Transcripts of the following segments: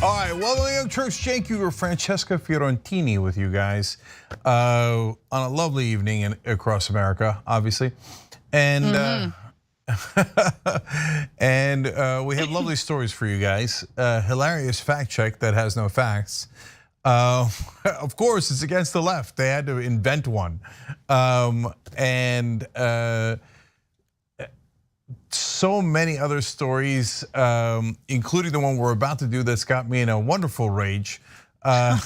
All right, welcome to Young Turks. Cenk Uygur, Francesca Fiorentini with you guys on a lovely evening across America, obviously. And we have lovely stories for you guys. Hilarious fact check that has no facts. Of course, it's against the left. They had to invent one. So many other stories, including the one we're about to do that's got me in a wonderful rage. And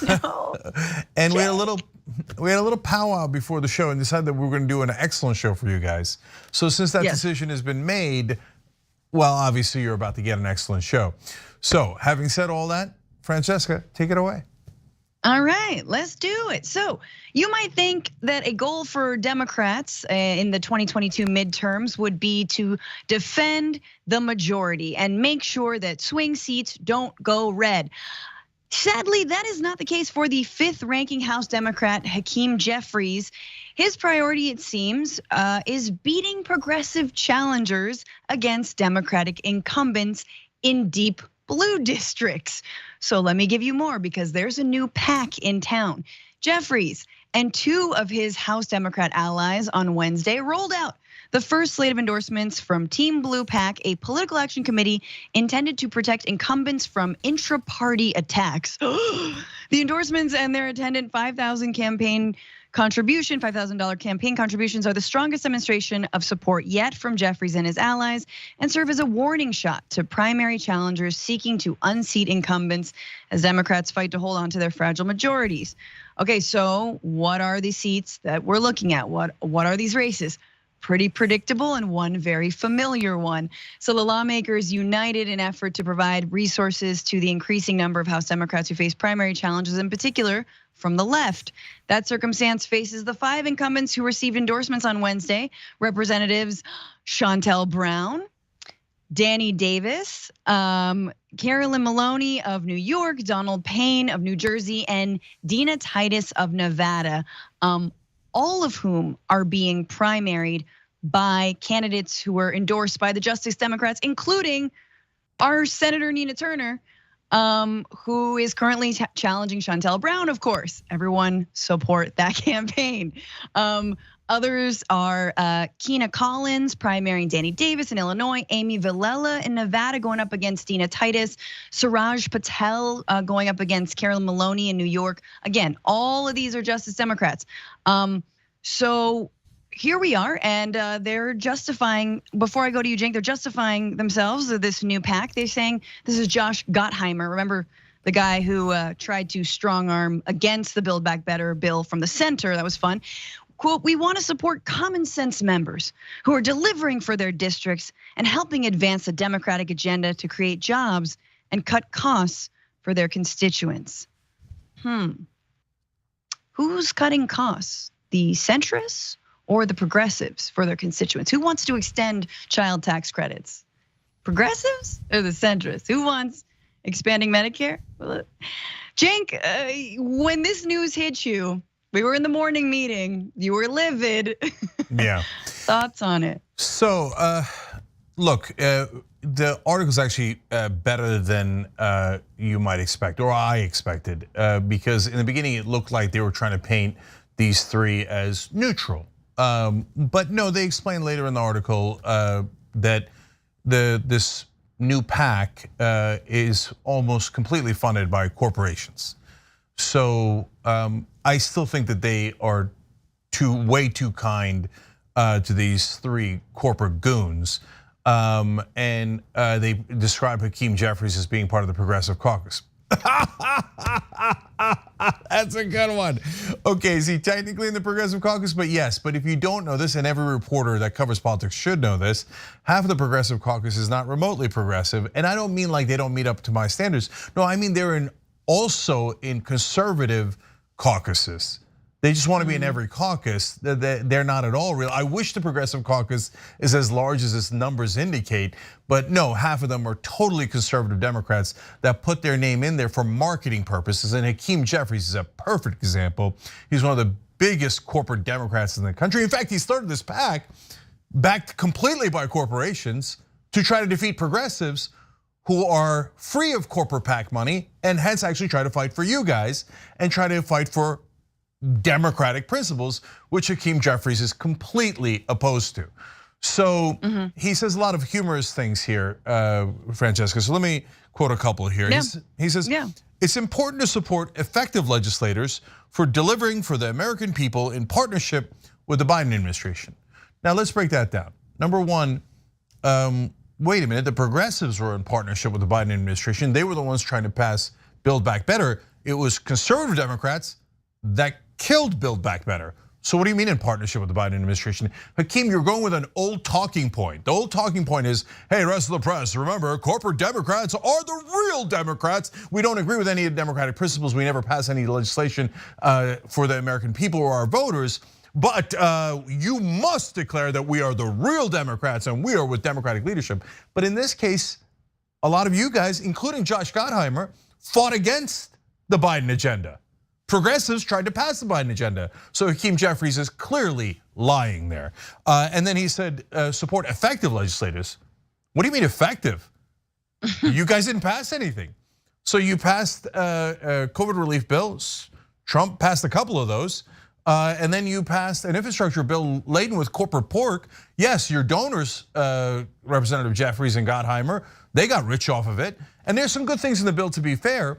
we had a little powwow before the show and decided that we were going to do an excellent show for you guys. So since that decision has been made, well, obviously you're about to get an excellent show. So having said all that, Francesca, take it away. All right, let's do it. So you might think that a goal for Democrats in the 2022 midterms would be to defend the majority and make sure that swing seats don't go red. Sadly, that is not the case for the 5th ranking House Democrat, Hakeem Jeffries. His priority, it seems, is beating progressive challengers against Democratic incumbents in deep blue districts. So let me give you more because there's a new PAC in town. Jeffries and 2 of his House Democrat allies on Wednesday rolled out the first slate of endorsements from Team Blue PAC, a political action committee intended to protect incumbents from intra-party attacks. The endorsements and their attendant $5,000 campaign contributions are the strongest demonstration of support yet from Jeffries and his allies and serve as a warning shot to primary challengers seeking to unseat incumbents as Democrats fight to hold on to their fragile majorities. Okay, so what are the seats that we're looking at? What are these races? Pretty predictable and one very familiar one. So the lawmakers united in effort to provide resources to the increasing number of House Democrats who face primary challenges, in particular from the left. That circumstance faces the 5 incumbents who received endorsements on Wednesday. Representatives Shontel Brown, Danny Davis, Carolyn Maloney of New York, Donald Payne of New Jersey, and Dina Titus of Nevada. All of whom are being primaried by candidates who were endorsed by the Justice Democrats, including our Senator Nina Turner, who is currently challenging Shontel Brown, of course. Everyone support that campaign. Others are Keena Collins primarying Danny Davis in Illinois, Amy Villela in Nevada going up against Dina Titus, Suraj Patel going up against Carolyn Maloney in New York. Again, all of these are Justice Democrats. So here we are, and they're justifying, before I go to you, Cenk, they're justifying themselves, this new PAC. They're saying, this is Josh Gottheimer, remember the guy who tried to strong arm against the Build Back Better bill from the center, that was fun. Quote, we want to support common sense members who are delivering for their districts and helping advance the Democratic agenda to create jobs and cut costs for their constituents. Who's cutting costs? The centrists or the progressives for their constituents? Who wants to extend child tax credits? Progressives or the centrists? Who wants expanding Medicare? Cenk, when this news hit you, we were in the morning meeting, you were livid. Yeah. Thoughts on it? So, look, the article is actually better than you might expect, or I expected, because in the beginning it looked like they were trying to paint these 3 as neutral. But no, they explain later in the article that this new PAC is almost completely funded by corporations. So I still think that they are way too kind to these 3 corporate goons. And they describe Hakeem Jeffries as being part of the Progressive Caucus. That's a good one. Okay, is he technically in the Progressive Caucus? But yes, but if you don't know this, and every reporter that covers politics should know this, half of the Progressive Caucus is not remotely progressive. And I don't mean like they don't meet up to my standards. No, I mean they're also in conservative caucuses. They just want to be in every caucus. They're not at all real. I wish the Progressive Caucus is as large as its numbers indicate, but no, half of them are totally conservative Democrats that put their name in there for marketing purposes. And Hakeem Jeffries is a perfect example. He's one of the biggest corporate Democrats in the country. In fact, he started this PAC backed completely by corporations to try to defeat progressives who are free of corporate PAC money and hence actually try to fight for you guys and try to fight for democratic principles, which Hakeem Jeffries is completely opposed to. So he says a lot of humorous things here, Francesca. So let me quote a couple here. Yeah. He says, it's important to support effective legislators for delivering for the American people in partnership with the Biden administration. Now let's break that down. Number one, wait a minute, the progressives were in partnership with the Biden administration. They were the ones trying to pass Build Back Better. It was conservative Democrats that killed Build Back Better. So what do you mean in partnership with the Biden administration? Hakeem, you're going with an old talking point. The old talking point is, hey, rest of the press, remember, corporate Democrats are the real Democrats. We don't agree with any of the democratic principles. We never pass any legislation for the American people or our voters. But you must declare that we are the real Democrats and we are with Democratic leadership. But in this case, a lot of you guys, including Josh Gottheimer, fought against the Biden agenda. Progressives tried to pass the Biden agenda. So Hakeem Jeffries is clearly lying there. And then he said, support effective legislators. What do you mean effective? You guys didn't pass anything. So you passed COVID relief bills. Trump passed a couple of those. And then you passed an infrastructure bill laden with corporate pork. Yes, your donors, Representative Jeffries and Gottheimer, they got rich off of it. And there's some good things in the bill, to be fair.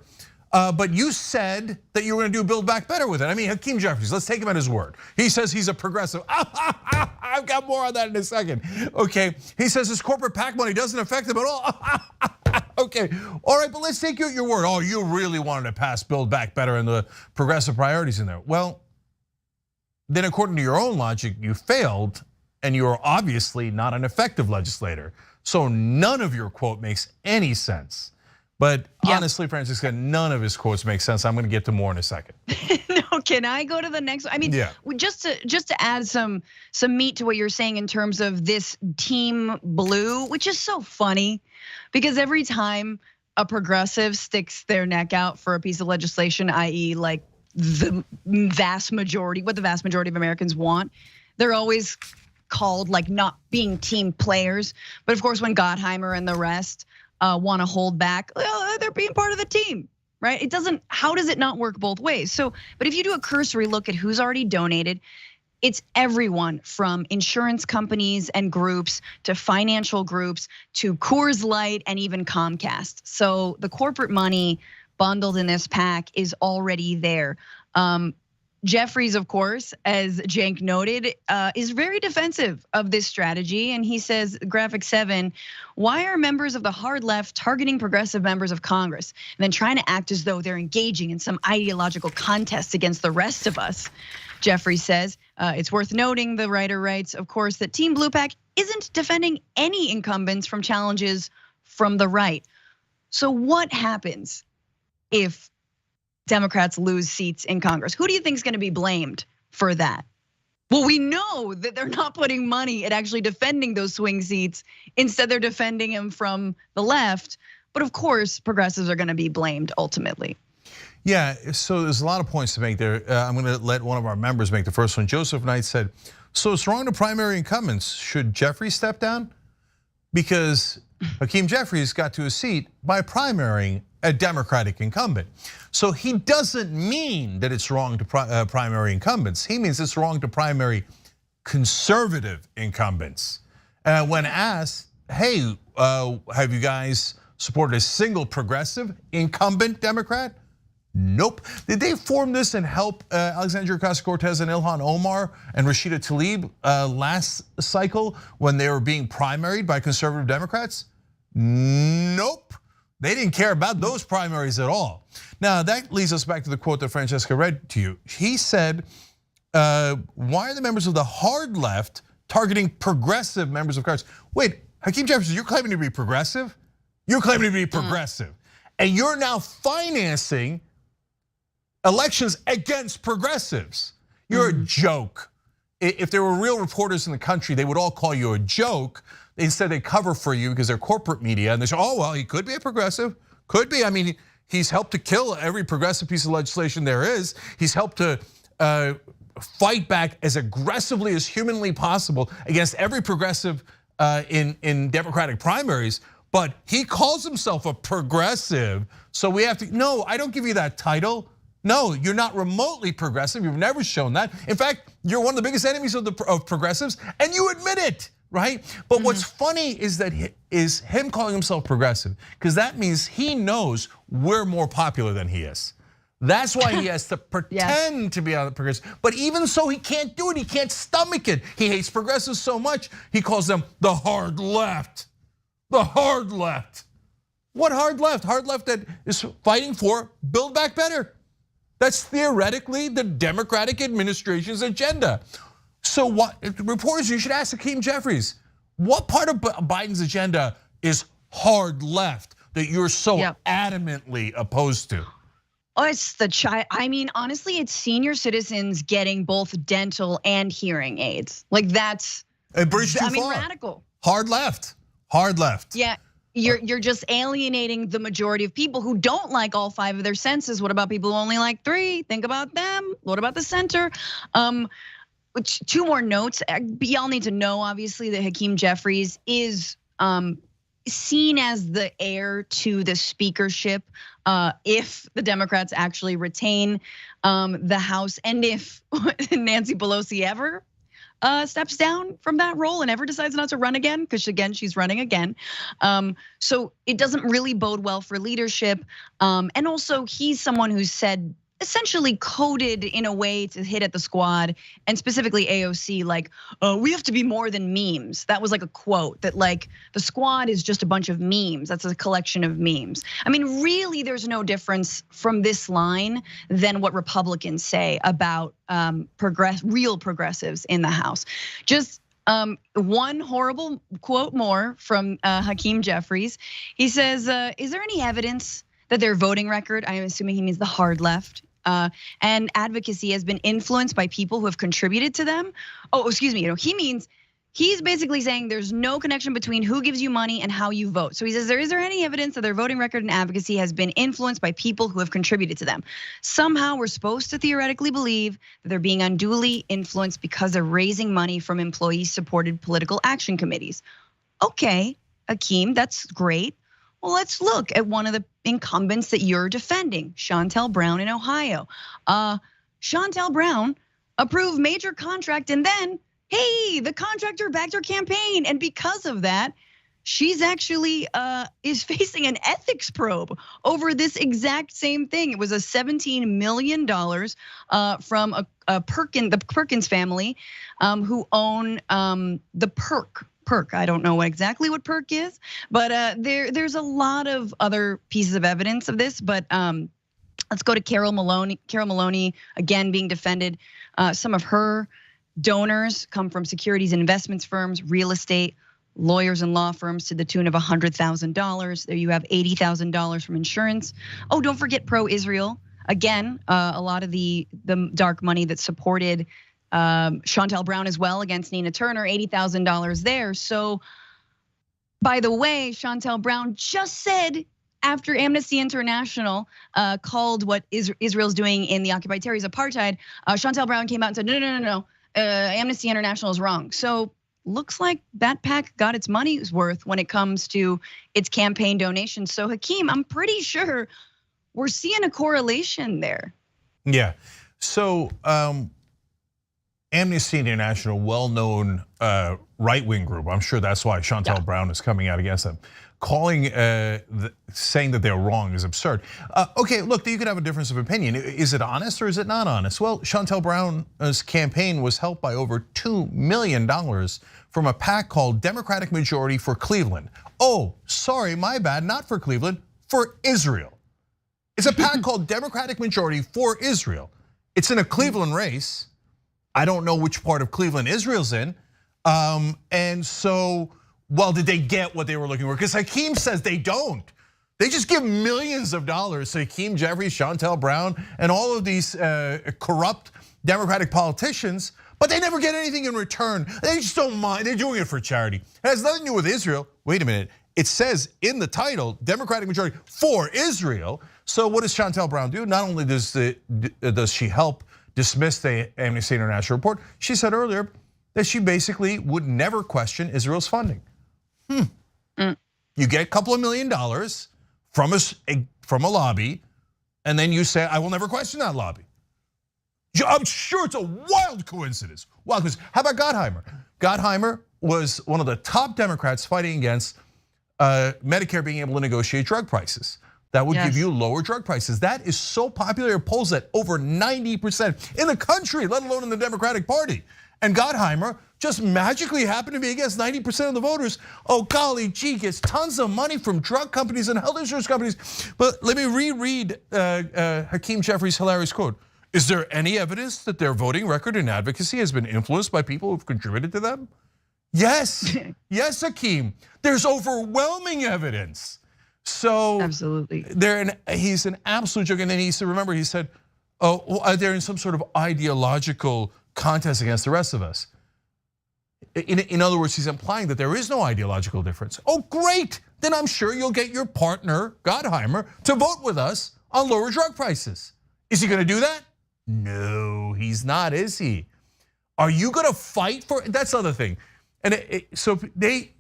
But you said that you were going to do Build Back Better with it. I mean, Hakeem Jeffries, let's take him at his word. He says he's a progressive. I've got more on that in a second. Okay, he says his corporate PAC money doesn't affect him at all. Okay, all right, but let's take you at your word. Oh, you really wanted to pass Build Back Better and the progressive priorities in there. Well, then according to your own logic, you failed and you are obviously not an effective legislator. So none of your quote makes any sense. But honestly, Francisca, none of his quotes make sense. I'm going to get to more in a second. No, can I go to the next one? I mean, just to add some meat to what you're saying in terms of this team blue, which is so funny because every time a progressive sticks their neck out for a piece of legislation, i.e. like the vast majority, what the vast majority of Americans want, they're always called like not being team players. But of course, when Gottheimer and the rest want to hold back, they're being part of the team, right? It doesn't, how does it not work both ways? So, but if you do a cursory look at who's already donated, it's everyone from insurance companies and groups to financial groups to Coors Light and even Comcast. So the corporate money bundled in this pack is already there. Jeffries, of course, as Cenk noted, is very defensive of this strategy. And he says, graphic 7, why are members of the hard left targeting progressive members of Congress and then trying to act as though they're engaging in some ideological contest against the rest of us? Jeffries says, it's worth noting, the writer writes, of course, that Team Blue Pack isn't defending any incumbents from challenges from the right. So what happens if Democrats lose seats in Congress? Who do you think is going to be blamed for that? Well, we know that they're not putting money at actually defending those swing seats. Instead, they're defending them from the left. But of course, progressives are going to be blamed ultimately. Yeah, so there's a lot of points to make there. I'm going to let one of our members make the first one. Joseph Knight said, so it's wrong to primary incumbents. Should Jeffries step down? Because Hakeem Jeffries got to a seat by primarying a Democratic incumbent. So he doesn't mean that it's wrong to primary incumbents. He means it's wrong to primary conservative incumbents. When asked, hey, have you guys supported a single progressive incumbent Democrat? Nope. Did they form this and help Alexandria Ocasio-Cortez and Ilhan Omar and Rashida Tlaib last cycle when they were being primaried by conservative Democrats? Nope. They didn't care about those primaries at all. Now that leads us back to the quote that Francesca read to you. He said, why are the members of the hard left targeting progressive members of Congress? Wait, Hakeem Jeffries, you're claiming to be progressive? You're claiming to be progressive. And you're now financing elections against progressives. You're a joke. If there were real reporters in the country, they would all call you a joke. Instead, they cover for you because they're corporate media and they say, oh, well, he could be a progressive, could be. I mean, he's helped to kill every progressive piece of legislation there is. He's helped to fight back as aggressively as humanly possible against every progressive in Democratic primaries. but he calls himself a progressive. So we have to, no, I don't give you that title. No, you're not remotely progressive. You've never shown that. In fact, you're one of the biggest enemies of progressives, and you admit it, right? But what's funny is that is him calling himself progressive, because that means he knows we're more popular than he is. That's why he has to pretend to be on the progressive. But even so, he can't do it. He can't stomach it. He hates progressives so much, he calls them the hard left. The hard left. What hard left? Hard left that is fighting for Build Back Better. That's theoretically the Democratic administration's agenda. So what, reporters, you should ask Hakeem Jeffries, what part of Biden's agenda is hard left that you're so adamantly opposed to? Oh, it's the child. I mean, honestly, it's senior citizens getting both dental and hearing aids. Like that's, radical. Hard left, hard left. Yeah. You're just alienating the majority of people who don't like all 5 of their senses. What about people who only like 3? Think about them. What about the center? Which 2 more notes. Y'all need to know, obviously, that Hakeem Jeffries is seen as the heir to the speakership if the Democrats actually retain the House, and if Nancy Pelosi ever steps down from that role and ever decides not to run again, because again, she's running again. So it doesn't really bode well for leadership. And also he's someone who's said, essentially coded in a way to hit at the squad, and specifically AOC, like, we have to be more than memes. That was like a quote that like, the squad is just a bunch of memes. That's a collection of memes. I mean, really, there's no difference from this line than what Republicans say about real progressives in the House. Just one horrible quote more from Hakeem Jeffries. He says, is there any evidence that their voting record, I am assuming he means the hard left, and advocacy has been influenced by people who have contributed to them? Oh, excuse me, he means, he's basically saying there's no connection between who gives you money and how you vote. So he says, is there any evidence that their voting record and advocacy has been influenced by people who have contributed to them? Somehow we're supposed to theoretically believe that they're being unduly influenced because they're raising money from employee-supported political action committees. Okay, Hakeem, that's great. Well, let's look at one of the incumbents that you're defending, Shontel Brown in Ohio. Shontel Brown approved major contract, and then, hey, the contractor backed her campaign. And because of that, she's actually is facing an ethics probe over this exact same thing. It was a $17 million from the Perkins family who own the Perk. I don't know exactly what Perk is, but there's a lot of other pieces of evidence of this. But let's go to Carol Maloney. Carol Maloney, again, being defended. Some of her donors come from securities and investments firms, real estate, lawyers and law firms to the tune of $100,000. There you have $80,000 from insurance. Oh, don't forget pro-Israel. Again, a lot of the dark money that supported Shontel Brown as well against Nina Turner, $80,000 there. So, by the way, Shontel Brown just said after Amnesty International called what Israel's doing in the occupied territories apartheid, Shontel Brown came out and said, no, Amnesty International is wrong. So looks like that PAC got its money's worth when it comes to its campaign donations. So Hakeem, I'm pretty sure we're seeing a correlation there. Yeah, so Amnesty International, well-known right-wing group. I'm sure that's why Shontel Brown is coming out against them. Saying that they're wrong is absurd. Okay, look, you could have a difference of opinion. Is it honest or is it not honest? Well, Shontel Brown's campaign was helped by over $2 million from a PAC called Democratic Majority for Cleveland. Oh, sorry, my bad, not for Cleveland, for Israel. It's a PAC called Democratic Majority for Israel. It's in a Cleveland race. I don't know which part of Cleveland Israel's in. And so, well, did they get what they were looking for? Because Hakeem says they don't. They just give millions of dollars to Hakeem Jeffries, Shontel Brown, and all of these corrupt Democratic politicians, but they never get anything in return. They just don't mind, they're doing it for charity. It has nothing to do with Israel. Wait a minute, it says in the title, Democratic Majority for Israel. So what does Shontel Brown do? Not only does she help dismiss the Amnesty International report, she said earlier that she basically would never question Israel's funding. You get a couple of $1 million from a lobby, and then you say, I will never question that lobby. I'm sure it's a wild coincidence. Wild coincidence. How about Gottheimer? Gottheimer was one of the top Democrats fighting against Medicare being able to negotiate drug prices. That would give you lower drug prices. That is so popular. It polls at over 90% in the country, let alone in the Democratic Party. And Gottheimer just magically happened to be against 90% of the voters. Oh golly gee, gets tons of money from drug companies and health insurance companies. But let me reread Hakeem Jeffries' hilarious quote. Is there any evidence that their voting record and advocacy has been influenced by people who've contributed to them? Yes, yes, Hakeem. There's overwhelming evidence. So absolutely, he's an absolute joke. And then he said, remember, he said, "Oh, they're in some sort of ideological contest against the rest of us." In other words, he's implying that there is no ideological difference. Oh, great! Then I'm sure you'll get your partner Gottheimer to vote with us on lower drug prices. Is he going to do that? No, he's not, is he? Are you going to fight for? That's the other thing. And so they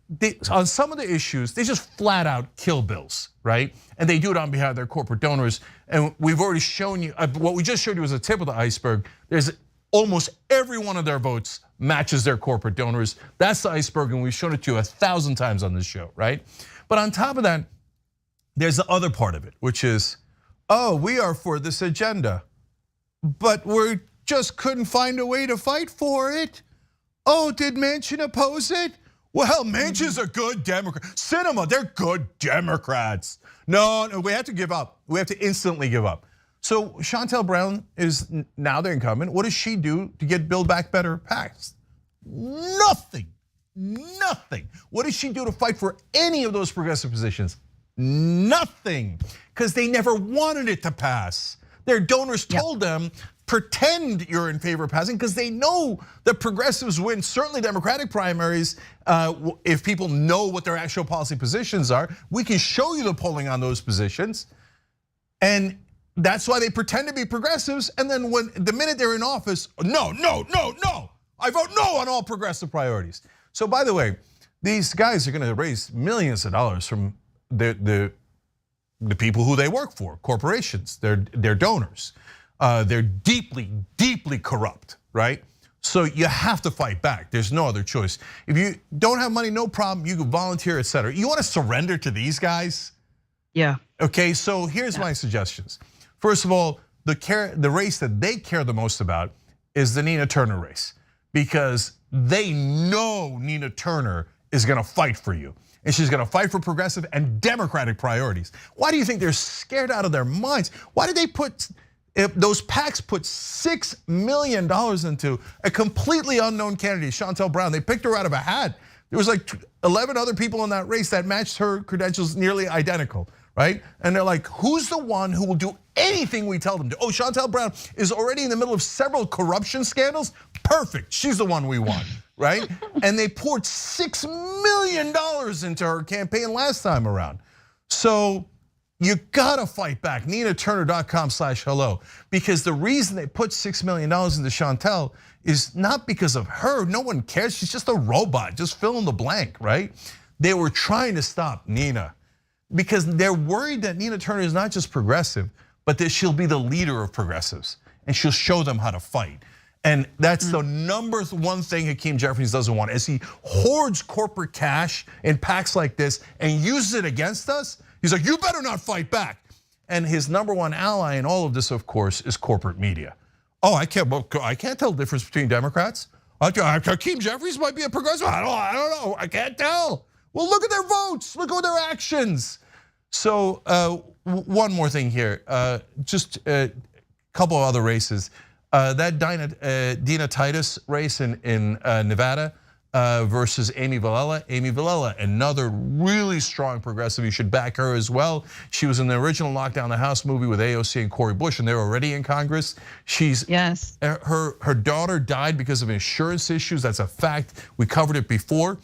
on some of the issues, they just flat out kill bills, right? And they do it on behalf of their corporate donors. And we've already shown you, what we just showed you was a tip of the iceberg. There's almost every one of their votes matches their corporate donors. That's the iceberg, and we've shown it to you 1,000 times on this show, right? But on top of that, there's the other part of it, which is, oh, we are for this agenda, but we just couldn't find a way to fight for it. Oh, did Manchin oppose it? Well, Manchin's a good Democrat. Sinema, they're good Democrats. No, we have to give up. We have to instantly give up. So Shontel Brown is now the incumbent. What does she do to get Build Back Better passed? Nothing, nothing. What does she do to fight for any of those progressive positions? Nothing, because they never wanted it to pass. Their donors told them, pretend you're in favor of passing, because they know that progressives win, certainly Democratic primaries, if people know what their actual policy positions are. We can show you the polling on those positions. And that's why they pretend to be progressives, and then when the minute they're in office, no, I vote no on all progressive priorities. So by the way, these guys are going to raise millions of dollars from the people who they work for, corporations, their donors. They're deeply, deeply corrupt, right? So you have to fight back. There's no other choice. If you don't have money, no problem. You can volunteer, etc. You want to surrender to these guys? Yeah. Okay, so here's my suggestions. First of all, the race that they care the most about is the Nina Turner race, because they know Nina Turner is going to fight for you. And she's going to fight for progressive and Democratic priorities. Why do you think they're scared out of their minds? Why did they if those PACs put $6 million into a completely unknown candidate, Shontel Brown? They picked her out of a hat. There was like 11 other people in that race that matched her credentials nearly identical, right? And they're like, who's the one who will do anything we tell them to? Oh, Shontel Brown is already in the middle of several corruption scandals. Perfect, she's the one we want, right? And they poured $6 million into her campaign last time around. So you gotta fight back. NinaTurner.com/hello, because the reason they put $6 million into Shontel is not because of her. No one cares. She's just a robot. Just fill in the blank, right? They were trying to stop Nina because they're worried that Nina Turner is not just progressive, but that she'll be the leader of progressives and she'll show them how to fight. And that's the number one thing Hakeem Jeffries doesn't want. As he hoards corporate cash in PACs like this and uses it against us, he's like, you better not fight back. And his number one ally in all of this, of course, is corporate media. Oh, I can't tell the difference between Democrats. Hakeem Jeffries might be a progressive. I don't know. I can't tell. Well, look at their votes. Look at their actions. So one more thing here. Just a couple of other races. That Dina Titus race in Nevada versus Amy Vilela. Amy Vilela, another really strong progressive. You should back her as well. She was in the original Lockdown the House movie with AOC and Cori Bush, and they're already in Congress. Her daughter died because of insurance issues. That's a fact. We covered it before.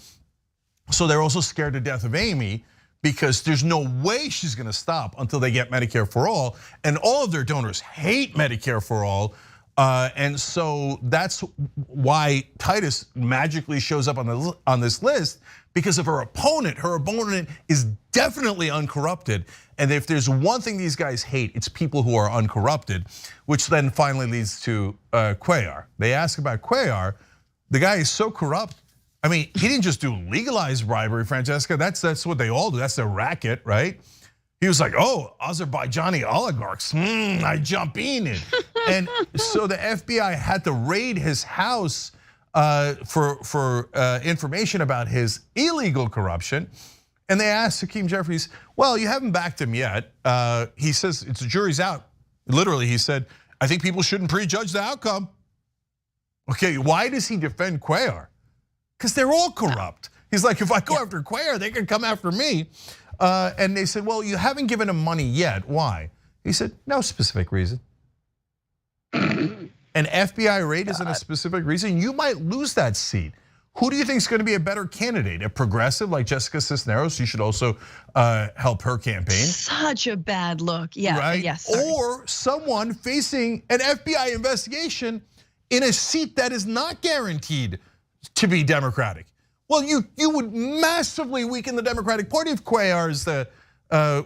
So they're also scared to death of Amy, because there's no way she's going to stop until they get Medicare for all. And all of their donors hate Medicare for all. And so that's why Titus magically shows up on this list, because of her opponent. Her opponent is definitely uncorrupted. And if there's one thing these guys hate, it's people who are uncorrupted, which then finally leads to Cuellar. They ask about Cuellar. The guy is so corrupt. I mean, he didn't just do legalized bribery, Francesca. That's what they all do. That's their racket, right? He was like, oh, Azerbaijani oligarchs, I jump in. And so the FBI had to raid his house for information about his illegal corruption. And they asked Hakeem Jeffries, well, you haven't backed him yet. He says, it's the jury's out. Literally, he said, I think people shouldn't prejudge the outcome. Okay, why does he defend Cuellar? Because they're all corrupt. He's like, if I go after Cuellar, they can come after me. And they said, well, you haven't given him money yet. Why? He said, no specific reason. An FBI raid isn't a specific reason. You might lose that seat. Who do you think is going to be a better candidate? A progressive like Jessica Cisneros? You should also help her campaign. Such a bad look. Yeah, right? yes. Sorry. Or someone facing an FBI investigation in a seat that is not guaranteed to be Democratic. Well, you would massively weaken the Democratic Party if Cuellar is the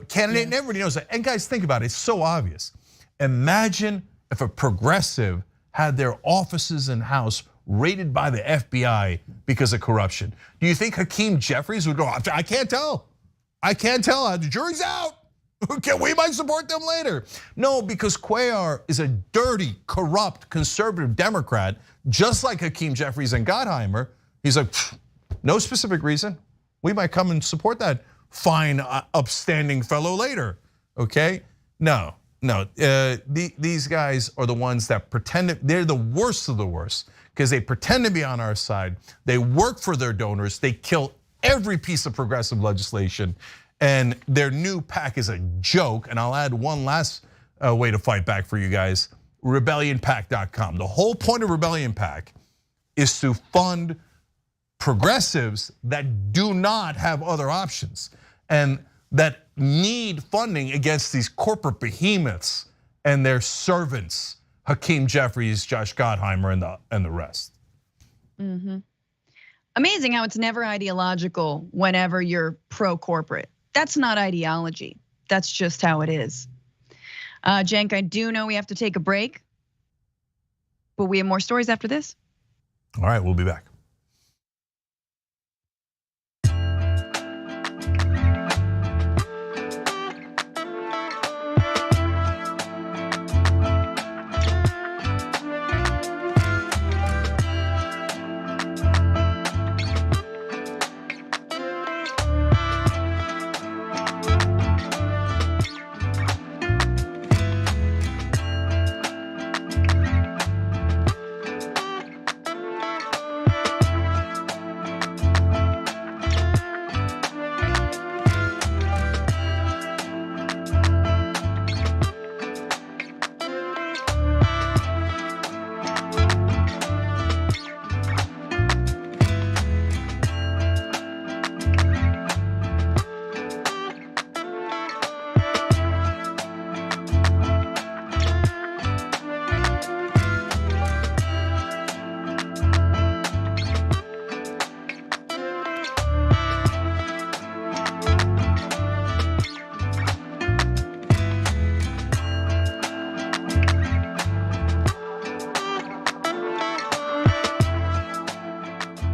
candidate, and everybody knows that. And guys, think about it, it's so obvious. Imagine if a progressive had their offices and house raided by the FBI because of corruption. Do you think Hakeem Jeffries would go, I can't tell. I can't tell, the jury's out. Okay, we might support them later. No, because Cuellar is a dirty, corrupt, conservative Democrat, just like Hakeem Jeffries and Gottheimer. He's like, no specific reason. We might come and support that fine, upstanding fellow later, okay? No, these guys are the ones that pretend, they're the worst of the worst, because they pretend to be on our side. They work for their donors. They kill every piece of progressive legislation. And their new PAC is a joke. And I'll add one last way to fight back for you guys, rebellionpac.com. The whole point of Rebellion PAC is to fund progressives that do not have other options and that need funding against these corporate behemoths and their servants, Hakeem Jeffries, Josh Gottheimer, and the rest. Amazing how it's never ideological whenever you're pro-corporate. That's not ideology. That's just how it is. Cenk, I do know we have to take a break, but we have more stories after this. All right, we'll be back.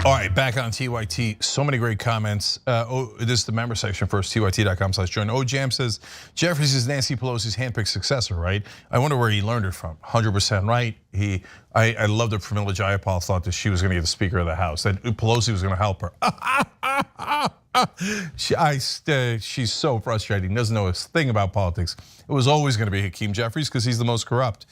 All right, back on TYT, so many great comments. This is the member section first, tyt.com/join. Jam says, Jeffries is Nancy Pelosi's handpicked successor, right? I wonder where he learned it from. 100% right. I loved it. Pramila Jayapal thought that she was gonna be the Speaker of the House, that Pelosi was gonna help her. She's so frustrating, doesn't know a thing about politics. It was always gonna be Hakeem Jeffries because he's the most corrupt.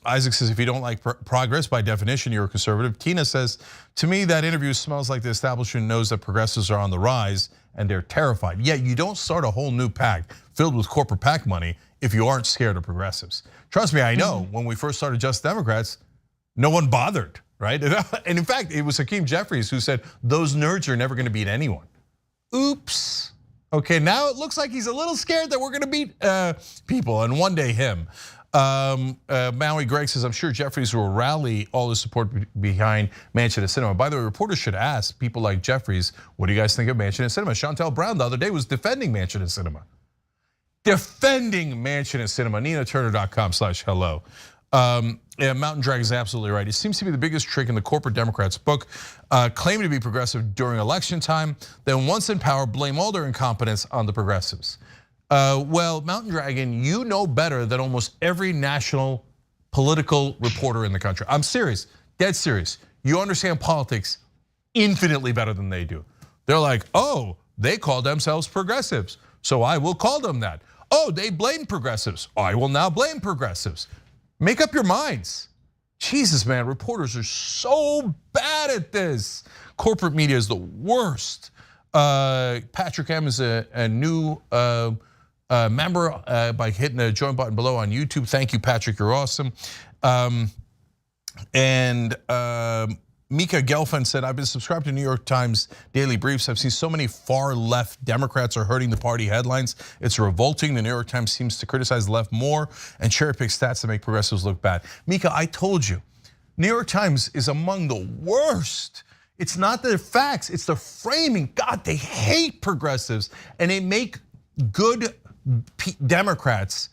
Isaac says, if you don't like progress, by definition, you're a conservative. Tina says, to me, that interview smells like the establishment knows that progressives are on the rise and they're terrified. Yet you don't start a whole new PAC filled with corporate PAC money if you aren't scared of progressives. Trust me, I know when we first started Just Democrats, no one bothered, right? And in fact, it was Hakeem Jeffries who said, those nerds are never gonna beat anyone. Oops. Okay, now it looks like he's a little scared that we're gonna beat people and one day him. Maui Greg says, I'm sure Jeffries will rally all his support behind Mansion and Cinema. By the way, reporters should ask people like Jeffries, what do you guys think of Mansion and Cinema? Chantel Brown the other day was defending Mansion and Cinema. Defending Mansion and Cinema. NinaTurner.com/hello. Yeah, Mountain Drag is absolutely right. It seems to be the biggest trick in the corporate Democrats' book, claiming to be progressive during election time, then once in power, blame all their incompetence on the progressives. Well, Mountain Dragon, you know better than almost every national political reporter in the country. I'm serious, dead serious. You understand politics infinitely better than they do. They're like, oh, they call themselves progressives, so I will call them that. Oh, they blame progressives, I will now blame progressives. Make up your minds. Jesus, man, reporters are so bad at this. Corporate media is the worst. Patrick M is a new member by hitting the join button below on YouTube. Thank you, Patrick, you're awesome. Mika Gelfand said, I've been subscribed to New York Times Daily Briefs. I've seen so many far left Democrats are hurting the party headlines. It's revolting. The New York Times seems to criticize the left more and cherry pick stats to make progressives look bad. Mika, I told you, New York Times is among the worst. It's not the facts, it's the framing. God, they hate progressives and they make good Democrats,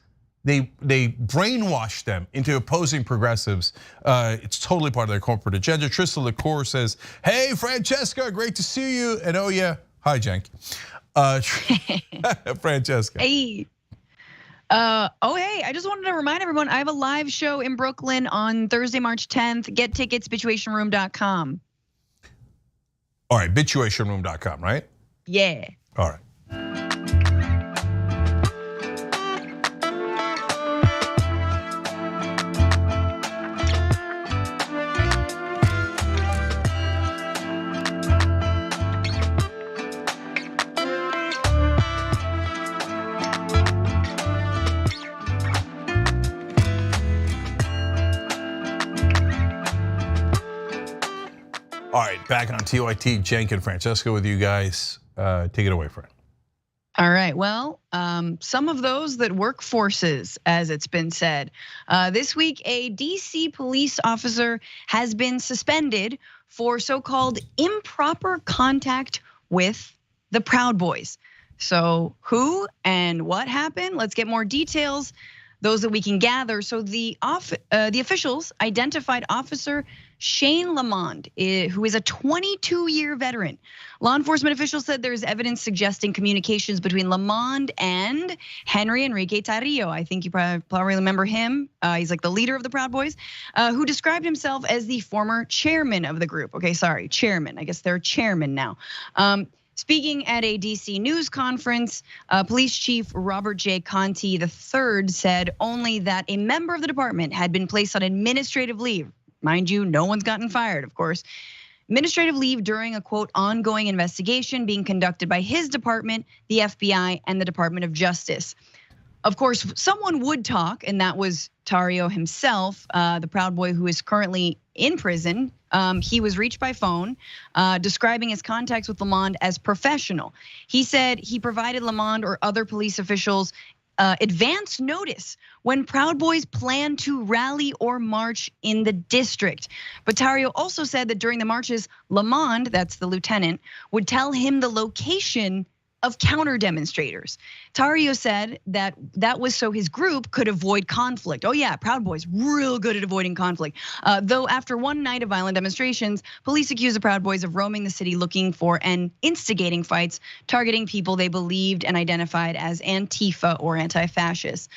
they brainwash them into opposing progressives. It's totally part of their corporate agenda. Trista LaCour says, hey, Francesca, great to see you. And oh yeah, hi, Jenk. Francesca. Hey. Hey, I just wanted to remind everyone, I have a live show in Brooklyn on Thursday, March 10th. Get tickets, bituationroom.com. All right, bituationroom.com, right? Yeah. All right. All right, back on TYT, Cenk and Francesca with you guys. Take it away, friend. All right, well, some of those that work forces, as it's been said. This week, a DC police officer has been suspended for so-called improper contact with the Proud Boys. So who and what happened? Let's get more details, those that we can gather. So the officials identified Officer Shane Lamond, who is a 22-year veteran. Law enforcement officials said there's evidence suggesting communications between Lamond and Henry Enrique Tarrio. I think you probably remember him. He's like the leader of the Proud Boys, who described himself as the former chairman of the group. Okay, sorry, chairman. I guess they're chairman now. Speaking at a DC news conference, Police Chief Robert J. Conti III said only that a member of the department had been placed on administrative leave. Mind you, no one's gotten fired, of course. Administrative leave during a quote ongoing investigation being conducted by his department, the FBI, and the Department of Justice. Of course, someone would talk, and that was Tarrio himself, the Proud Boy who is currently in prison. He was reached by phone, describing his contacts with Lamond as professional. He said he provided Lamond or other police officials advance notice when Proud Boys plan to rally or march in the district. But Tarrio also said that during the marches, Lamond, that's the lieutenant, would tell him the location of counter demonstrators. Tarrio said that that was so his group could avoid conflict. Oh yeah, Proud Boys, real good at avoiding conflict. Though after one night of violent demonstrations, police accused the Proud Boys of roaming the city looking for and instigating fights, targeting people they believed and identified as Antifa or anti-fascist.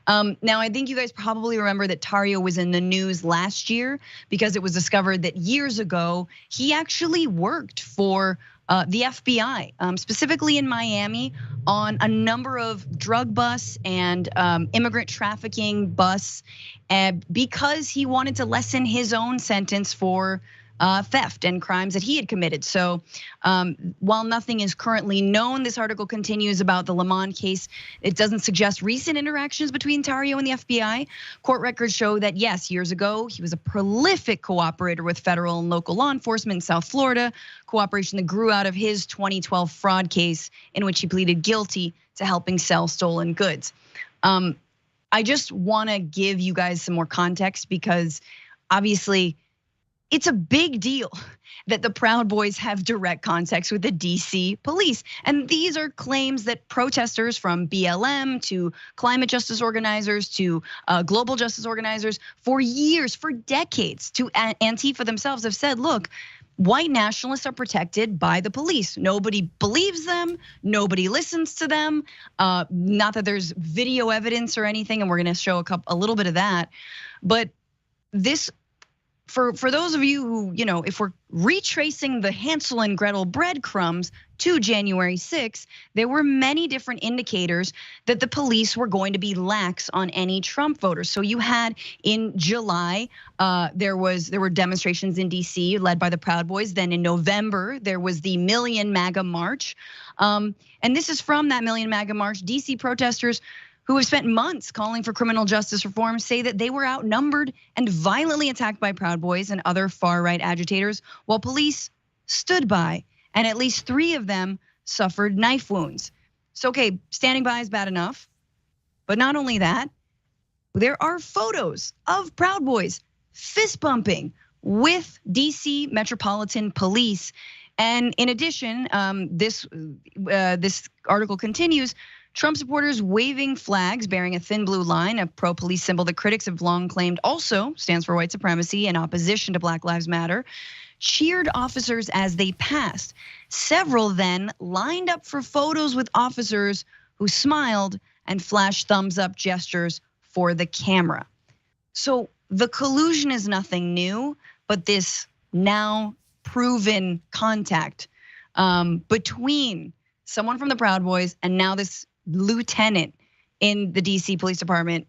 Now I think you guys probably remember that Tarrio was in the news last year because it was discovered that years ago, he actually worked for the FBI, specifically in Miami, on a number of drug busts and immigrant trafficking busts, because he wanted to lessen his own sentence for theft and crimes that he had committed. So while nothing is currently known, this article continues about the Lamond case. It doesn't suggest recent interactions between Tarrio and the FBI. Court records show that yes, years ago, he was a prolific cooperator with federal and local law enforcement in South Florida, cooperation that grew out of his 2012 fraud case in which he pleaded guilty to helping sell stolen goods. I just wanna give you guys some more context because obviously it's a big deal that the Proud Boys have direct contacts with the DC police. And these are claims that protesters from BLM to climate justice organizers to global justice organizers for years, for decades, to Antifa themselves have said, look, white nationalists are protected by the police. Nobody believes them, nobody listens to them. Not that there's video evidence or anything, and we're gonna show a little bit of that. But this, for those of you who, if we're retracing the Hansel and Gretel breadcrumbs to January 6th, there were many different indicators that the police were going to be lax on any Trump voters. So you had in July, there were demonstrations in DC led by the Proud Boys. Then in November, there was the Million MAGA March. And this is from that Million MAGA March. DC protesters who have spent months calling for criminal justice reform say that they were outnumbered and violently attacked by Proud Boys and other far-right agitators, while police stood by, and at least 3 of them suffered knife wounds. So, okay, standing by is bad enough, but not only that, there are photos of Proud Boys fist bumping with DC Metropolitan Police. And in addition, this article continues, Trump supporters waving flags bearing a thin blue line, a pro-police symbol that critics have long claimed also stands for white supremacy and opposition to Black Lives Matter, cheered officers as they passed. Several then lined up for photos with officers who smiled and flashed thumbs up gestures for the camera. So the collusion is nothing new, but this now proven contact between someone from the Proud Boys and now this lieutenant in the DC Police Department.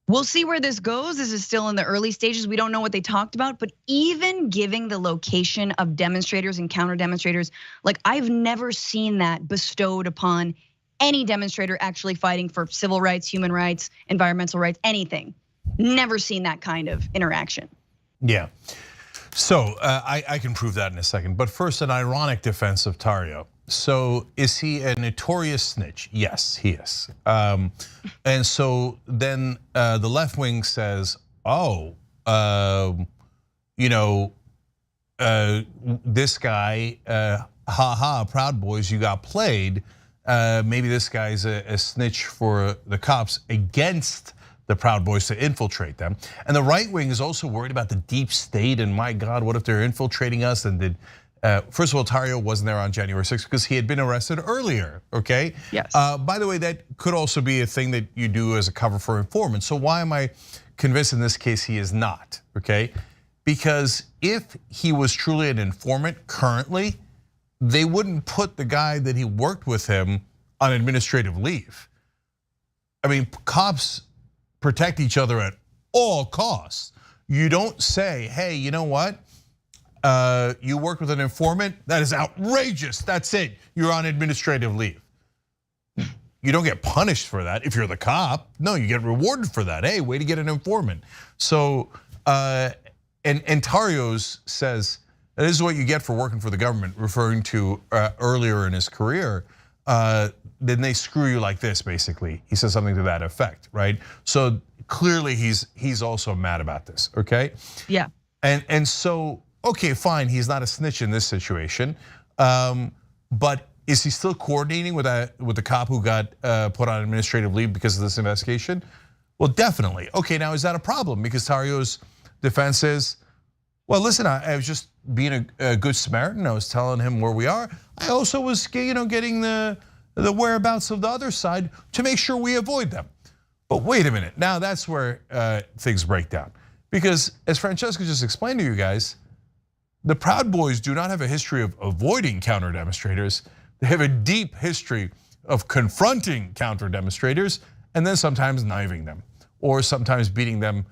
We'll see where this goes. This is still in the early stages. We don't know what they talked about, but even giving the location of demonstrators and counter demonstrators, like I've never seen that bestowed upon any demonstrator actually fighting for civil rights, human rights, environmental rights, anything. Never seen that kind of interaction. Yeah, so I can prove that in a second. But first, an ironic defense of Tarrio. So is he a notorious snitch? Yes, he is. And so then the left wing says, this guy, Proud Boys, you got played. Maybe this guy's a snitch for the cops against the Proud Boys to infiltrate them. And the right wing is also worried about the deep state and my God, what if they're infiltrating us? And did, first of all, Tarrio wasn't there on January 6th because he had been arrested earlier, okay? Yes. By the way, that could also be a thing that you do as a cover for informants. So why am I convinced in this case he is not, okay? Because if he was truly an informant currently, they wouldn't put the guy that he worked with him on administrative leave. I mean, cops protect each other at all costs. You don't say, hey, you know what? You work with an informant, that is outrageous, that's it, you're on administrative leave. You don't get punished for that if you're the cop. No, you get rewarded for that. Hey, way to get an informant. So, and Tarrios says, this is what you get for working for the government, referring to earlier in his career. Then they screw you like this, basically. He says something to that effect, right? So clearly he's also mad about this, okay? Yeah. And so, okay, fine, he's not a snitch in this situation. But is he still coordinating with the cop who got put on administrative leave because of this investigation? Well, definitely. Okay, now is that a problem? Because Tarrio's defense is, well, listen, I was just being a good Samaritan. I was telling him where we are. I also was, getting the whereabouts of the other side to make sure we avoid them. But wait a minute, now that's where things break down. Because as Francesca just explained to you guys, the Proud Boys do not have a history of avoiding counter demonstrators. They have a deep history of confronting counter demonstrators and then sometimes knifing them or sometimes beating them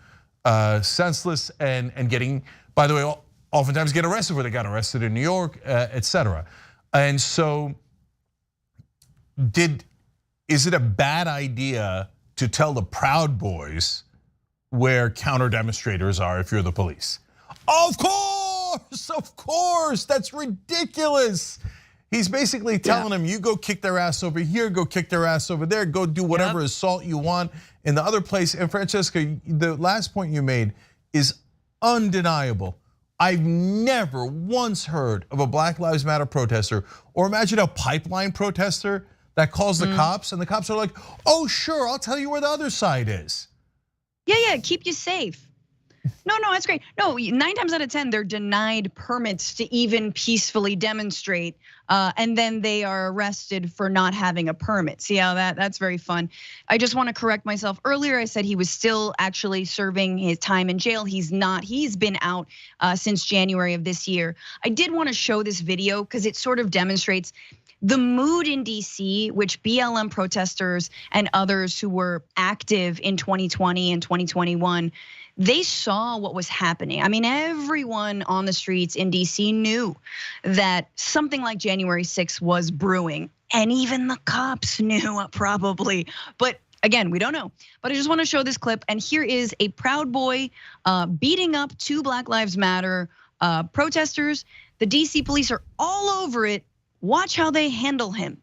senseless and getting, by the way, oftentimes get arrested where they got arrested in New York, etc. And so is it a bad idea to tell the Proud Boys where counter demonstrators are if you're the police? Of course, that's ridiculous. He's basically telling them, you go kick their ass over here, go kick their ass over there, go do whatever assault you want in the other place. And Francesca, the last point you made is undeniable. I've never once heard of a Black Lives Matter protester, or imagine a pipeline protester that calls the cops, and the cops are like, oh sure, I'll tell you where the other side is. Yeah, keep you safe. No, that's great. No, 9 times out of 10, they're denied permits to even peacefully demonstrate, and then they are arrested for not having a permit. See how that's very fun. I just want to correct myself. Earlier, I said he was still actually serving his time in jail. He's not. He's been out since January of this year. I did want to show this video because it sort of demonstrates the mood in DC, which BLM protesters and others who were active in 2020 and 2021, they saw what was happening. I mean, everyone on the streets in DC knew that something like January 6th was brewing, and even the cops knew probably. But again, we don't know. But I just want to show this clip, and here is a Proud Boy beating up 2 Black Lives Matter protesters. The DC police are all over it. Watch how they handle him.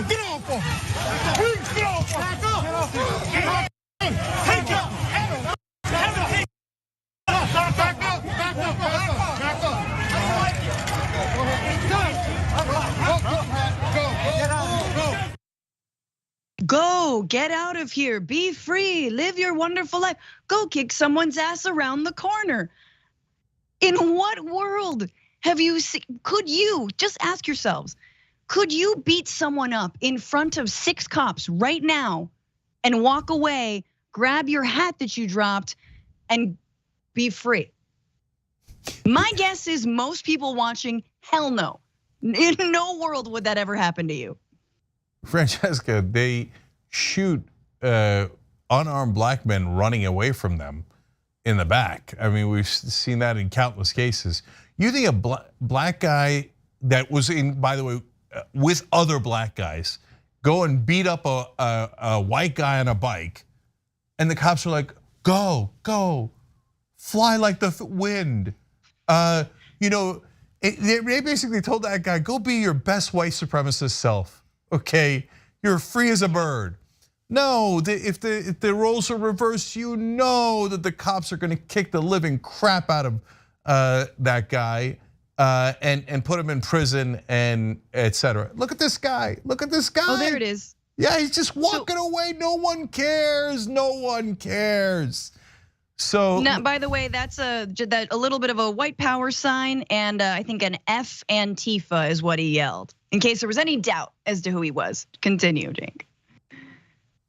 Get off of him! Get off of him! Get off of him! Get off of him! Back up! Go, get out of here, be free, live your wonderful life. Go kick someone's ass around the corner. In what world have you seen? Could you, just ask yourselves, could you beat someone up in front of 6 cops right now and walk away, grab your hat that you dropped, and be free? My guess is most people watching, hell no. In no world would that ever happen to you. Francesca, they shoot unarmed black men running away from them in the back. I mean, we've seen that in countless cases. You think a black guy that was in, by the way, with other black guys, go and beat up a white guy on a bike, and the cops are like, go, fly like the wind. They basically told that guy, go be your best white supremacist self, okay? You're free as a bird. No, if the roles are reversed, you know that the cops are gonna kick the living crap out of that guy and put him in prison and etc. Look at this guy, look at this guy. Oh, there it is. Yeah, he's just walking away, no one cares, no one cares. So now, by the way, that's a little bit of a white power sign, and I think an F Antifa is what he yelled. In case there was any doubt as to who he was. Continue, Jake.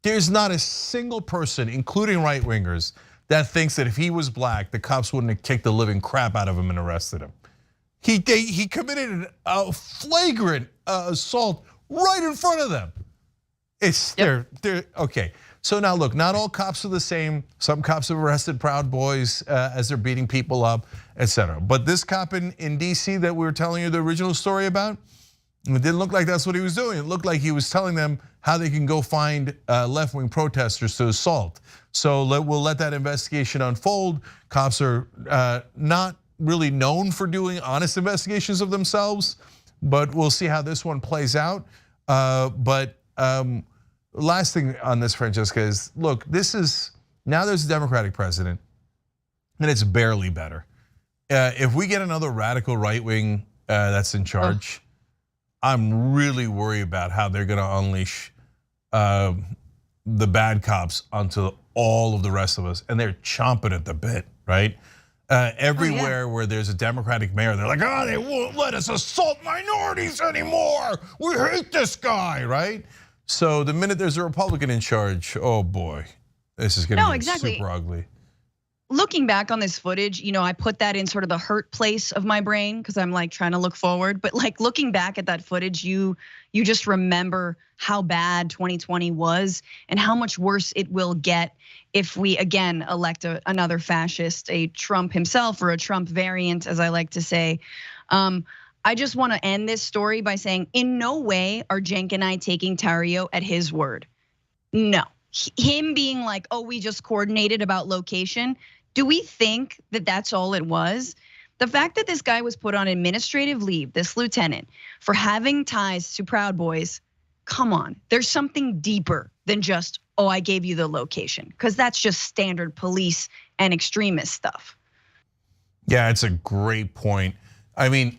There's not a single person, including right wingers, that thinks that if he was black, the cops wouldn't have kicked the living crap out of him and arrested him. He committed a flagrant assault right in front of them. They're okay. So now look, not all cops are the same. Some cops have arrested Proud Boys as they're beating people up, etc. But this cop in DC that we were telling you the original story about, it didn't look like that's what he was doing. It looked like he was telling them how they can go find left-wing protesters to assault. So we'll let that investigation unfold. Cops are not really known for doing honest investigations of themselves, but we'll see how this one plays out. Last thing on this, Francesca, is look, now there's a Democratic president, and it's barely better. If we get another radical right wing that's in charge, I'm really worried about how they're gonna unleash the bad cops onto all of the rest of us, and they're chomping at the bit, right? Everywhere where there's a Democratic mayor, they're like, they won't let us assault minorities anymore. We hate this guy, right? So the minute there's a Republican in charge, oh boy, this is gonna be super ugly. looking back on this footage, I put that in sort of the hurt place of my brain because I'm like trying to look forward. But like looking back at that footage, you just remember how bad 2020 was and how much worse it will get if we again elect another fascist, a Trump himself or a Trump variant, as I like to say. I just want to end this story by saying, in no way are Cenk and I taking Tarrio at his word. No, him being like, oh, we just coordinated about location. Do we think that that's all it was? The fact that this guy was put on administrative leave, this lieutenant, for having ties to Proud Boys, come on. There's something deeper than just, oh, I gave you the location, because that's just standard police and extremist stuff. Yeah, it's a great point. I mean,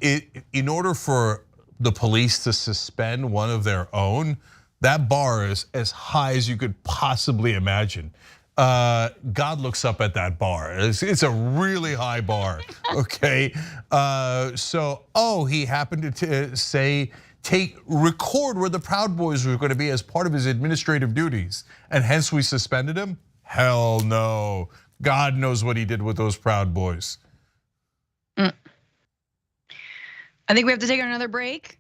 in order for the police to suspend one of their own, that bar is as high as you could possibly imagine. God looks up at that bar. It's a really high bar, okay? So, he happened to record where the Proud Boys were gonna be as part of his administrative duties, and hence we suspended him? Hell no. God knows what he did with those Proud Boys. I think we have to take another break.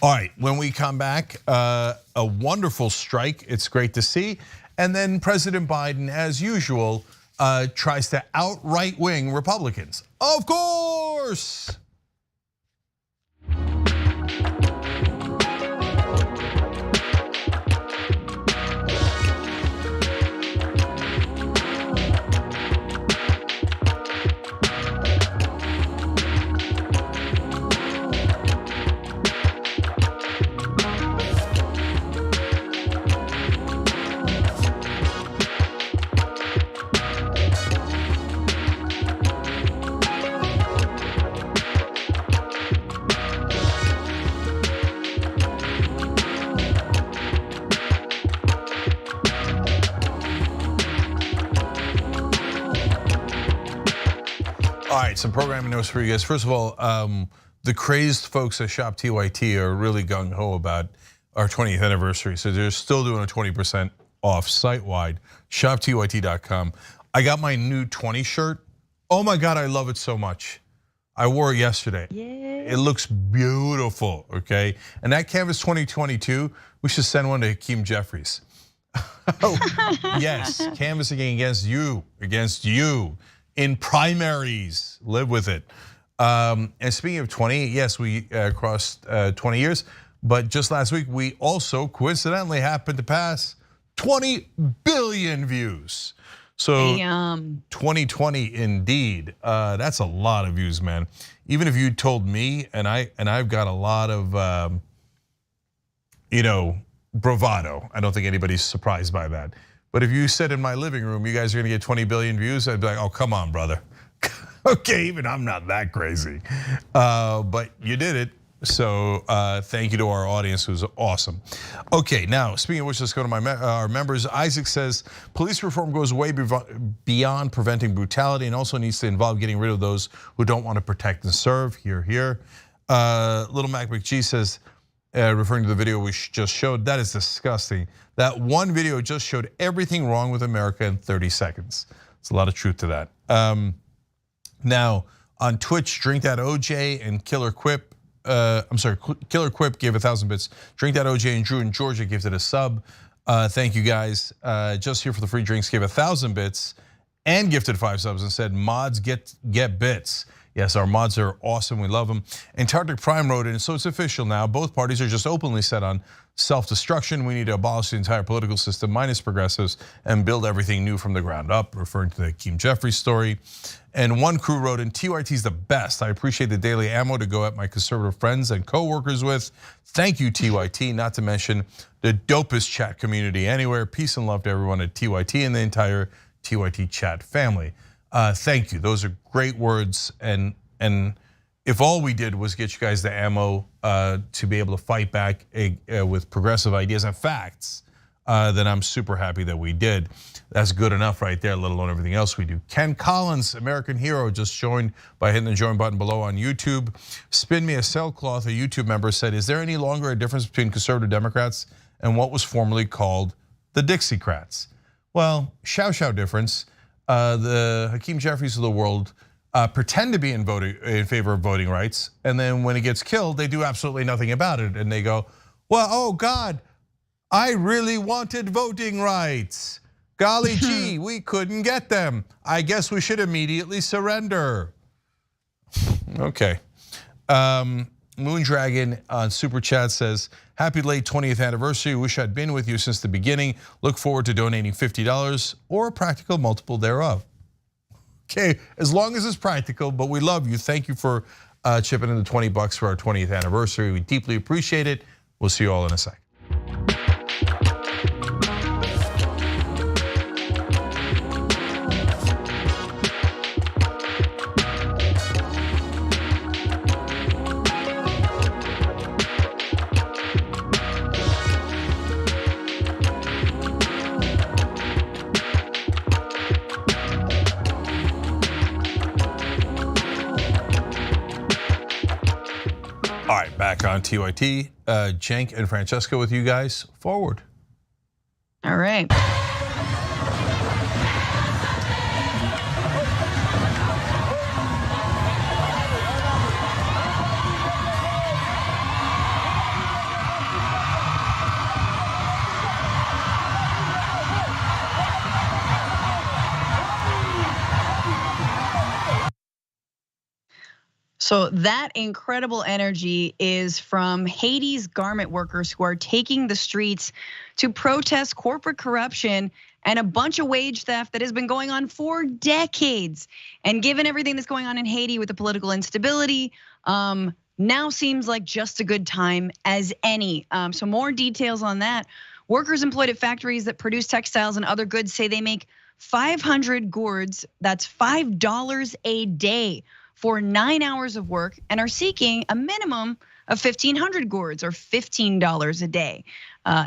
All right, when we come back, a wonderful strike. It's great to see. And then President Biden, as usual, tries to outright wing Republicans. Of course. All right, some programming notes for you guys. First of all, the crazed folks at Shop TYT are really gung-ho about our 20th anniversary. So they're still doing a 20% off site-wide, shoptyt.com. I got my new 20 shirt. Oh my God, I love it so much. I wore it yesterday. Yay. It looks beautiful, okay? And that Canvas 2022, we should send one to Hakeem Jeffries. Yes, canvassing against you in primaries. Live with it. And speaking of 20, yes, we crossed 20 years, but just last week we also coincidentally happened to pass 20 billion views. So 2020 indeed, that's a lot of views, man. Even if you told me, and I've got a lot of bravado. I don't think anybody's surprised by that. But if you said in my living room, you guys are gonna get 20 billion views, I'd be like, oh, come on, brother. Okay, even I'm not that crazy. But you did it. So thank you to our audience, who's awesome. Okay, now speaking of which, let's go to our members. Isaac says police reform goes way beyond preventing brutality and also needs to involve getting rid of those who don't want to protect and serve. Hear, hear. Little Mac McGee says, referring to the video we just showed, that is disgusting. That one video just showed everything wrong with America in 30 seconds. There's a lot of truth to that. Now on Twitch, Drink That OJ and Killer Quip. Killer Quip gave 1,000 bits. Drink That OJ and Drew in Georgia gifted a sub. Thank you guys. Just here for the free drinks gave 1,000 bits and gifted 5 subs and said mods get bits. Yes, our mods are awesome. We love them. Antarctic Prime wrote in, so it's official now. Both parties are just openly set on self-destruction. We need to abolish the entire political system minus progressives and build everything new from the ground up, referring to the Hakeem Jeffries story. And one crew wrote in, TYT's the best. I appreciate the daily ammo to go at my conservative friends and co-workers with. Thank you, TYT, not to mention the dopest chat community anywhere. Peace and love to everyone at TYT and the entire TYT chat family. Thank you, those are great words. And if all we did was get you guys the ammo to be able to fight back with progressive ideas and facts, then I'm super happy that we did. That's good enough right there, let alone everything else we do. Ken Collins, American hero, just joined by hitting the join button below on YouTube. Spin Me a Cellcloth, a YouTube member, said, is there any longer a difference between conservative Democrats and what was formerly called the Dixiecrats? Well, shout difference. the Hakeem Jeffries of the world pretend to be in favor of voting rights, and then when it gets killed, they do absolutely nothing about it, and they go, well, oh God, I really wanted voting rights. Golly gee, we couldn't get them. I guess we should immediately surrender. Okay. Moondragon on Super Chat says, happy late 20th anniversary. Wish I'd been with you since the beginning. Look forward to donating $50 or a practical multiple thereof. Okay, as long as it's practical, but we love you. Thank you for chipping in the $20 for our 20th anniversary. We deeply appreciate it. We'll see you all in a sec. All right, back on TYT. Cenk and Francesca with you guys. Forward. All right. So that incredible energy is from Haiti's garment workers who are taking the streets to protest corporate corruption and a bunch of wage theft that has been going on for decades. And given everything that's going on in Haiti with the political instability, now seems like just a good time as any. So more details on that. Workers employed at factories that produce textiles and other goods say they make 500 gourds, that's $5 a day, for 9 hours of work, and are seeking a minimum of 1,500 gourds or $15 a day.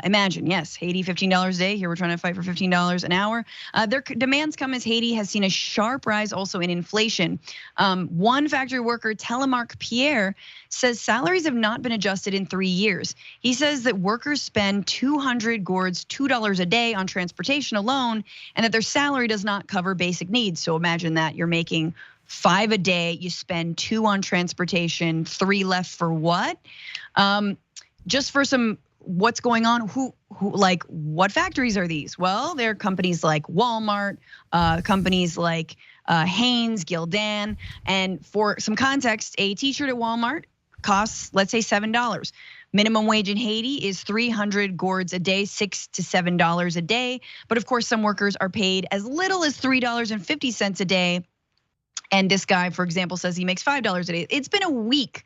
Imagine, yes, Haiti $15 a day. Here we're trying to fight for $15 an hour. Their demands come as Haiti has seen a sharp rise also in inflation. One factory worker, Telemark Pierre, says salaries have not been adjusted in 3 years. He says that workers spend 200 gourds, $2 a day on transportation alone, and that their salary does not cover basic needs. So imagine that you're making 5 a day, you spend 2 on transportation, 3 left for what? Just for some what's going on, who like what factories are these? Well, they're companies like Walmart, companies like Hanes, Gildan, and for some context, a t-shirt at Walmart costs, let's say $7. Minimum wage in Haiti is 300 gourds a day, $6 to $7 a day. But of course, some workers are paid as little as $3.50 a day. And this guy, for example, says he makes $5 a day. It's been a week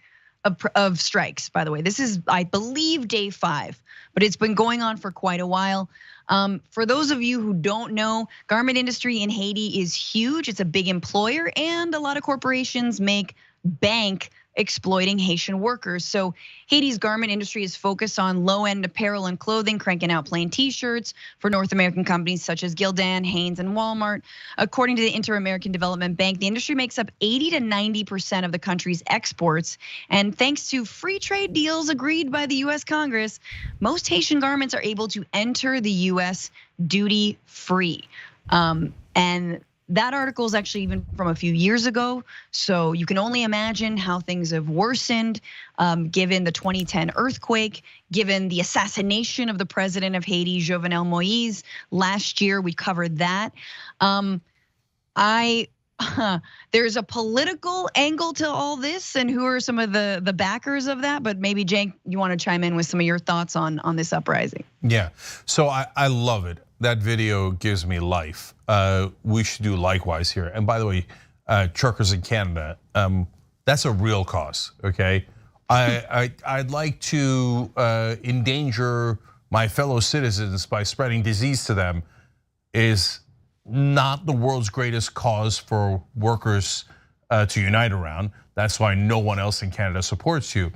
of strikes, by the way. This is, I believe, day 5, but it's been going on for quite a while. For those of you who don't know, garment industry in Haiti is huge. It's a big employer, and a lot of corporations make bank exploiting Haitian workers. So Haiti's garment industry is focused on low-end apparel and clothing, cranking out plain t-shirts for North American companies such as Gildan, Hanes, and Walmart. According to the Inter-American Development Bank, the industry makes up 80 to 90% of the country's exports. And thanks to free trade deals agreed by the US Congress, most Haitian garments are able to enter the US duty-free. And that article is actually even from a few years ago, so you can only imagine how things have worsened given the 2010 earthquake, given the assassination of the president of Haiti, Jovenel Moïse. Last year, we covered that. There's a political angle to all this, and who are some of the backers of that? But maybe Cenk, you want to chime in with some of your thoughts on this uprising? Yeah, so I love it. That video gives me life. We should do likewise here. And by the way, truckers in Canada, that's a real cause, okay? I'd like to endanger my fellow citizens by spreading disease to them is not the world's greatest cause for workers to unite around. That's why no one else in Canada supports you.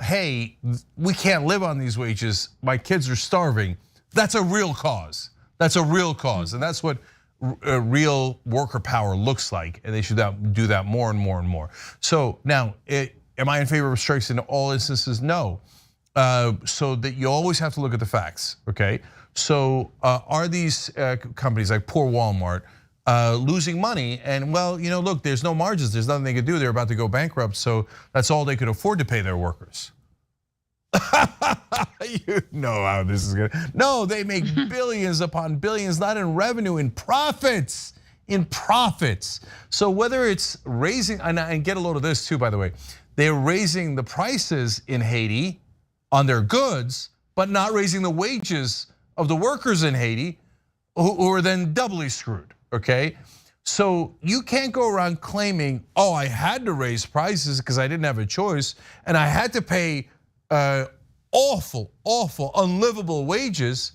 Hey, we can't live on these wages. My kids are starving. That's a real cause. That's a real cause, and that's what real worker power looks like. And they should do that more and more and more. So now, am I in favor of strikes in all instances? No. so that you always have to look at the facts, okay? So are these companies like poor Walmart losing money? And well, look, there's no margins, there's nothing they could do, they're about to go bankrupt, so that's all they could afford to pay their workers. You know how this is gonna. No, they make billions upon billions, not in revenue, in profits. In profits. So whether it's raising, and get a load of this too, by the way, they're raising the prices in Haiti on their goods, but not raising the wages of the workers in Haiti, who are then doubly screwed, okay? So you can't go around claiming, oh, I had to raise prices because I didn't have a choice, and I had to pay awful, unlivable wages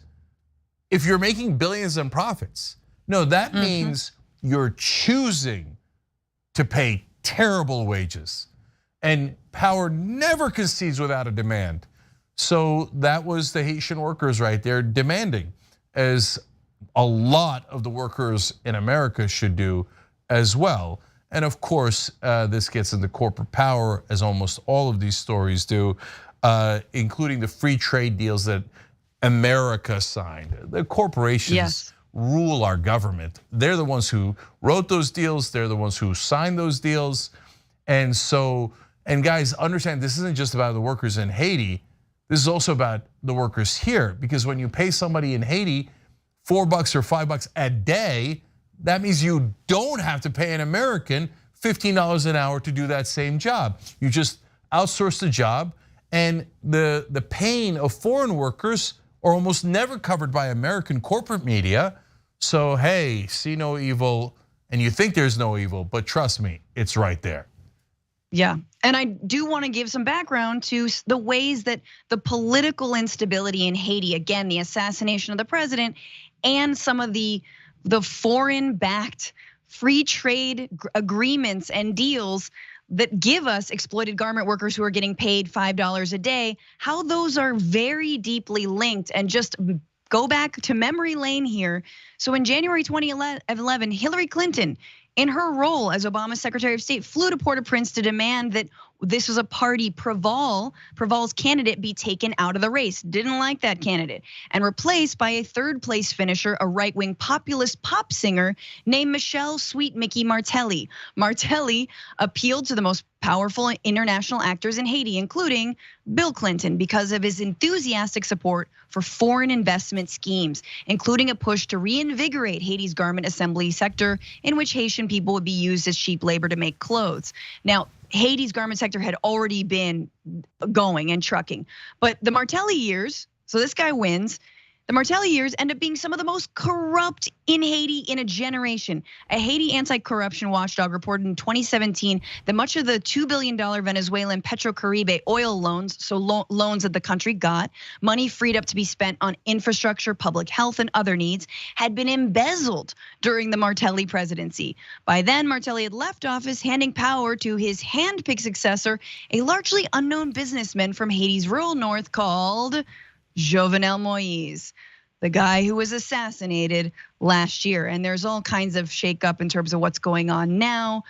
if you're making billions in profits. No, that means you're choosing to pay terrible wages. And power never concedes without a demand. So that was the Haitian workers right there demanding, as a lot of the workers in America should do as well. And of course, this gets into corporate power, as almost all of these stories do, including the free trade deals that America signed. The corporations rule our government. They're the ones who wrote those deals. They're the ones who signed those deals. And so, and guys, understand this isn't just about the workers in Haiti. This is also about the workers here, because when you pay somebody in Haiti $4 or $5 a day, that means you don't have to pay an American $15 an hour to do that same job. You just outsource the job, and the pain of foreign workers are almost never covered by American corporate media. So hey, see no evil, and you think there's no evil, but trust me, it's right there. Yeah, and I do want to give some background to the ways that the political instability in Haiti, again, the assassination of the president, and some of the foreign-backed free trade agreements and deals that give us exploited garment workers who are getting paid $5 a day, how those are very deeply linked. And just go back to memory lane here. So in January 2011, Hillary Clinton, in her role as Obama's Secretary of State, flew to Port-au-Prince to demand that this was a party Preval's candidate be taken out of the race. Didn't like that candidate, and replaced by a third place finisher, a right-wing populist pop singer named Michelle Sweet Mickey Martelly. Martelly appealed to the most powerful international actors in Haiti, including Bill Clinton, because of his enthusiastic support for foreign investment schemes, including a push to reinvigorate Haiti's garment assembly sector, in which Haitian people would be used as cheap labor to make clothes. Now, Haiti's garment sector had already been going and trucking, but the Martelly years, so this guy wins. The Martelly years end up being some of the most corrupt in Haiti in a generation. A Haiti anti-corruption watchdog reported in 2017 that much of the $2 billion Venezuelan Petrocaribe oil loans, so loans that the country got, money freed up to be spent on infrastructure, public health, and other needs, had been embezzled during the Martelly presidency. By then, Martelly had left office, handing power to his hand-picked successor, a largely unknown businessman from Haiti's rural north called Jovenel Moïse, the guy who was assassinated last year. And there's all kinds of shakeup in terms of what's going on now.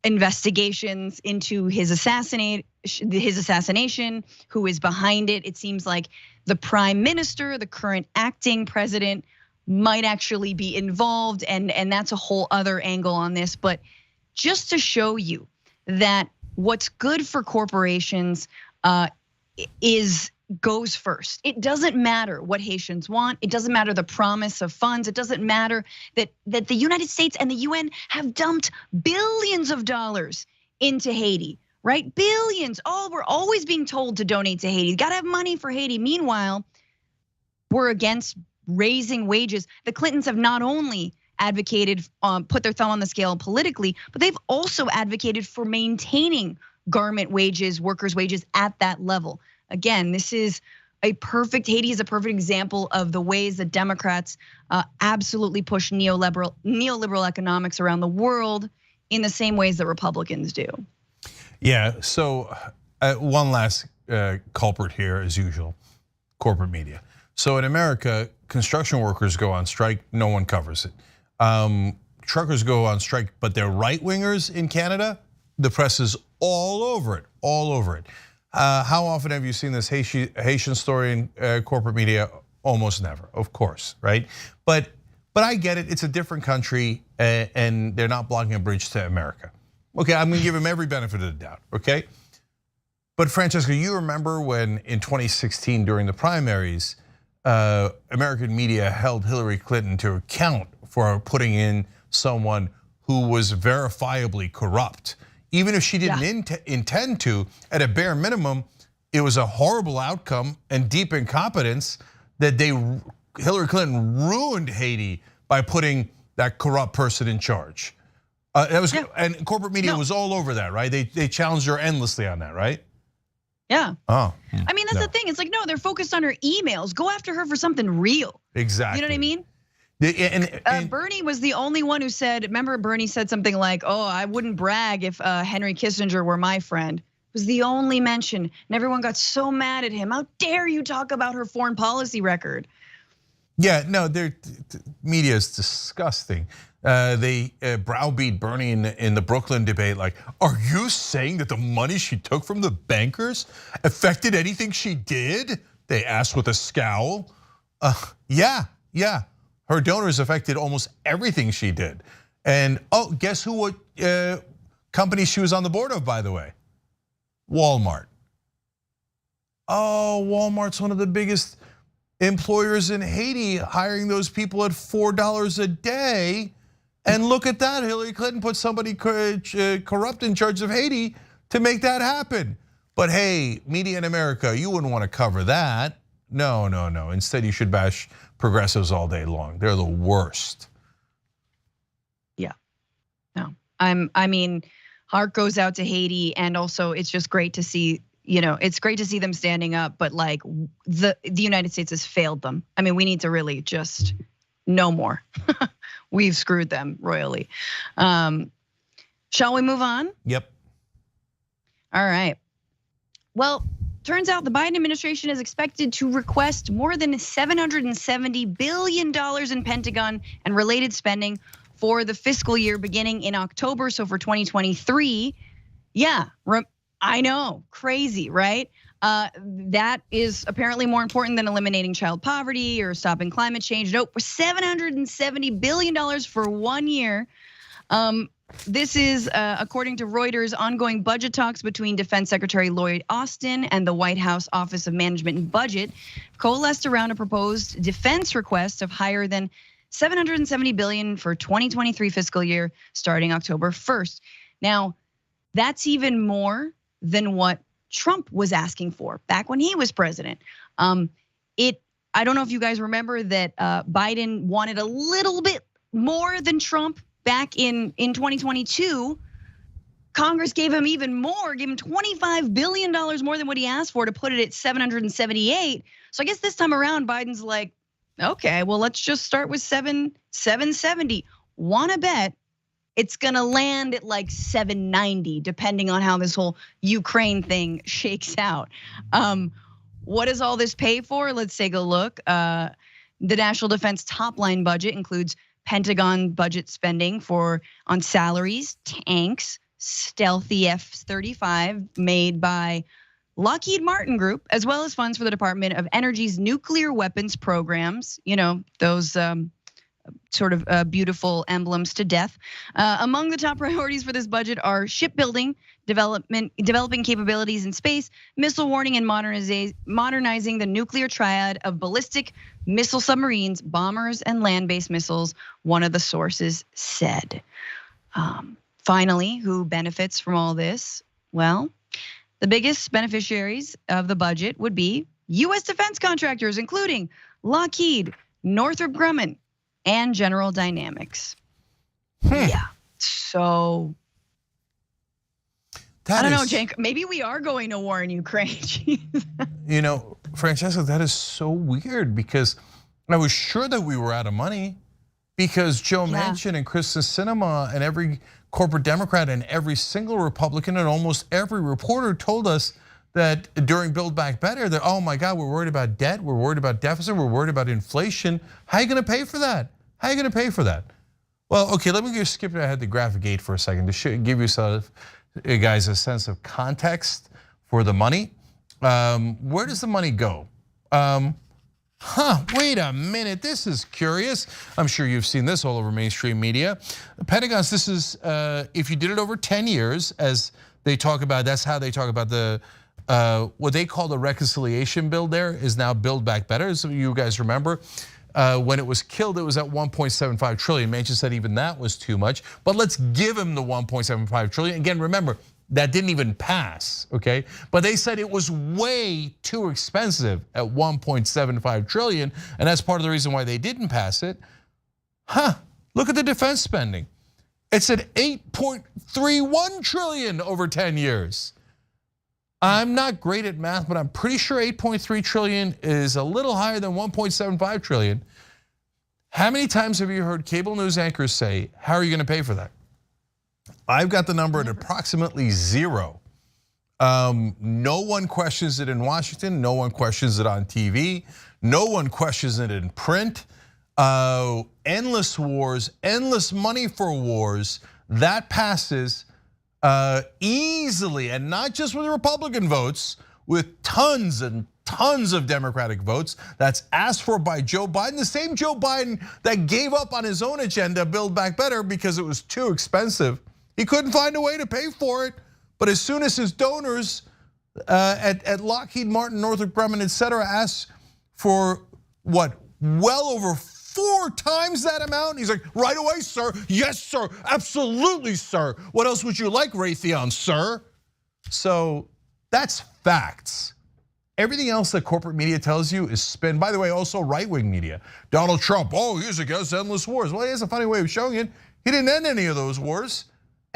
Investigations into his assassination, who is behind it. It seems like the prime minister, the current acting president, might actually be involved, and that's a whole other angle on this. But just to show you that what's good for corporations goes first. It doesn't matter what Haitians want. It doesn't matter the promise of funds. It doesn't matter that the United States and the UN have dumped billions of dollars into Haiti, right? Billions. Oh, we're always being told to donate to Haiti. Got to have money for Haiti. Meanwhile, we're against raising wages. The Clintons have not only advocated, put their thumb on the scale politically, but they've also advocated for maintaining garment wages, workers' wages at that level. Again, this is Haiti is a perfect example of the ways that Democrats absolutely push neoliberal economics around the world in the same ways that Republicans do. Yeah, so one last culprit here, as usual, corporate media. So in America, construction workers go on strike, no one covers it. Truckers go on strike, but they're right-wingers in Canada, the press is all over it, all over it. How often have you seen this Haitian story in corporate media? Almost never, of course, right? But I get it. It's a different country, and they're not blocking a bridge to America. Okay, I'm going to give them every benefit of the doubt. Okay, but Francesca, you remember when in 2016 during the primaries, American media held Hillary Clinton to account for putting in someone who was verifiably corrupt. Even if she didn't intend to, at a bare minimum, it was a horrible outcome and deep incompetence that Hillary Clinton ruined Haiti by putting that corrupt person in charge. And corporate media was all over that, right? They challenged her endlessly on that, right? Yeah. Oh. I mean, that's the thing. It's like, no, they're focused on her emails. Go after her for something real. Exactly. You know what I mean? And Bernie was the only one who said, remember Bernie said something like, oh, I wouldn't brag if Henry Kissinger were my friend. It was the only mention. And everyone got so mad at him. How dare you talk about her foreign policy record? Yeah, no, media is disgusting. They browbeat Bernie in the Brooklyn debate like, are you saying that the money she took from the bankers affected anything she did? They asked with a scowl. Yeah. Her donors affected almost everything she did. And guess what company she was on the board of, by the way? Walmart. Oh, Walmart's one of the biggest employers in Haiti, hiring those people at $4 a day. And look at that, Hillary Clinton put somebody corrupt in charge of Haiti to make that happen. But hey, media in America, you wouldn't want to cover that. No. Instead, you should bash progressives all day long. They're the worst. Yeah, no, I mean, heart goes out to Haiti, and also it's just great to see. It's great to see them standing up, but like the United States has failed them. I mean, we need to really just no more. We've screwed them royally. Shall we move on? Yep. All right. Well, turns out the Biden administration is expected to request more than $770 billion in Pentagon and related spending for the fiscal year beginning in October. So for 2023, yeah, I know, crazy, right? That is apparently more important than eliminating child poverty or stopping climate change. Nope, $770 billion for 1 year. This is according to Reuters, ongoing budget talks between Defense Secretary Lloyd Austin and the White House Office of Management and Budget coalesced around a proposed defense request of higher than $770 billion for 2023 fiscal year starting October 1st. Now, that's even more than what Trump was asking for back when he was president. I don't know if you guys remember that Biden wanted a little bit more than Trump back in 2022. Congress gave him even more, gave him $25 billion more than what he asked for to put it at 778. So I guess this time around, Biden's like, okay, well, let's just start with 770. Wanna bet it's gonna land at like 790, depending on how this whole Ukraine thing shakes out. What does all this pay for? Let's take a look. The national defense top line budget includes Pentagon budget spending on salaries, tanks, stealthy F-35 made by Lockheed Martin Group, as well as funds for the Department of Energy's nuclear weapons programs. Those sort of beautiful emblems to death. Among the top priorities for this budget are shipbuilding, developing capabilities in space, missile warning, and modernizing the nuclear triad of ballistic missile submarines, bombers, and land-based missiles, one of the sources said. Finally, who benefits from all this? Well, the biggest beneficiaries of the budget would be US defense contractors, including Lockheed, Northrop Grumman, and General Dynamics. Yeah, so I don't know, Cenk, maybe we are going to war in Ukraine. Francesca, that is so weird because I was sure that we were out of money because Joe Manchin and Kristen Sinema and every corporate Democrat and every single Republican and almost every reporter told us that during Build Back Better that, oh my God, we're worried about debt, we're worried about deficit, we're worried about inflation. How are you gonna pay for that? How are you gonna pay for that? Well, okay, let me just skip ahead to graphic 8 for a second to give yourself, guys, a sense of context for the money. Where does the money go? Wait a minute, this is curious. I'm sure you've seen this all over mainstream media. The Pentagon's, this is, if you did it over 10 years, as they talk about, that's how they talk about the, what they call the reconciliation bill there is now Build Back Better. So you guys remember, when it was killed, it was at 1.75 trillion. Manchin said even that was too much, but let's give him the 1.75 trillion. Again, remember, that didn't even pass, okay? But they said it was way too expensive at 1.75 trillion, and that's part of the reason why they didn't pass it. Look at the defense spending. It's at 8.31 trillion over 10 years. I'm not great at math, but I'm pretty sure 8.3 trillion is a little higher than 1.75 trillion. How many times have you heard cable news anchors say, how are you gonna pay for that? I've got the number at approximately 0. No one questions it in Washington. No one questions it on TV. No one questions it in print. Endless wars, endless money for wars. That passes easily, and not just with Republican votes, with tons and tons of Democratic votes. That's asked for by Joe Biden, the same Joe Biden that gave up on his own agenda, Build Back Better, because it was too expensive. He couldn't find a way to pay for it, but as soon as his donors at Lockheed Martin, Northrop Grumman, et cetera, asked for what, well over 4 times that amount, he's like, right away, sir, yes, sir, absolutely, sir. What else would you like, Raytheon, sir? So that's facts. Everything else that corporate media tells you is spin. By the way, also right-wing media. Donald Trump, he's against endless wars. Well, he has a funny way of showing it. He didn't end any of those wars.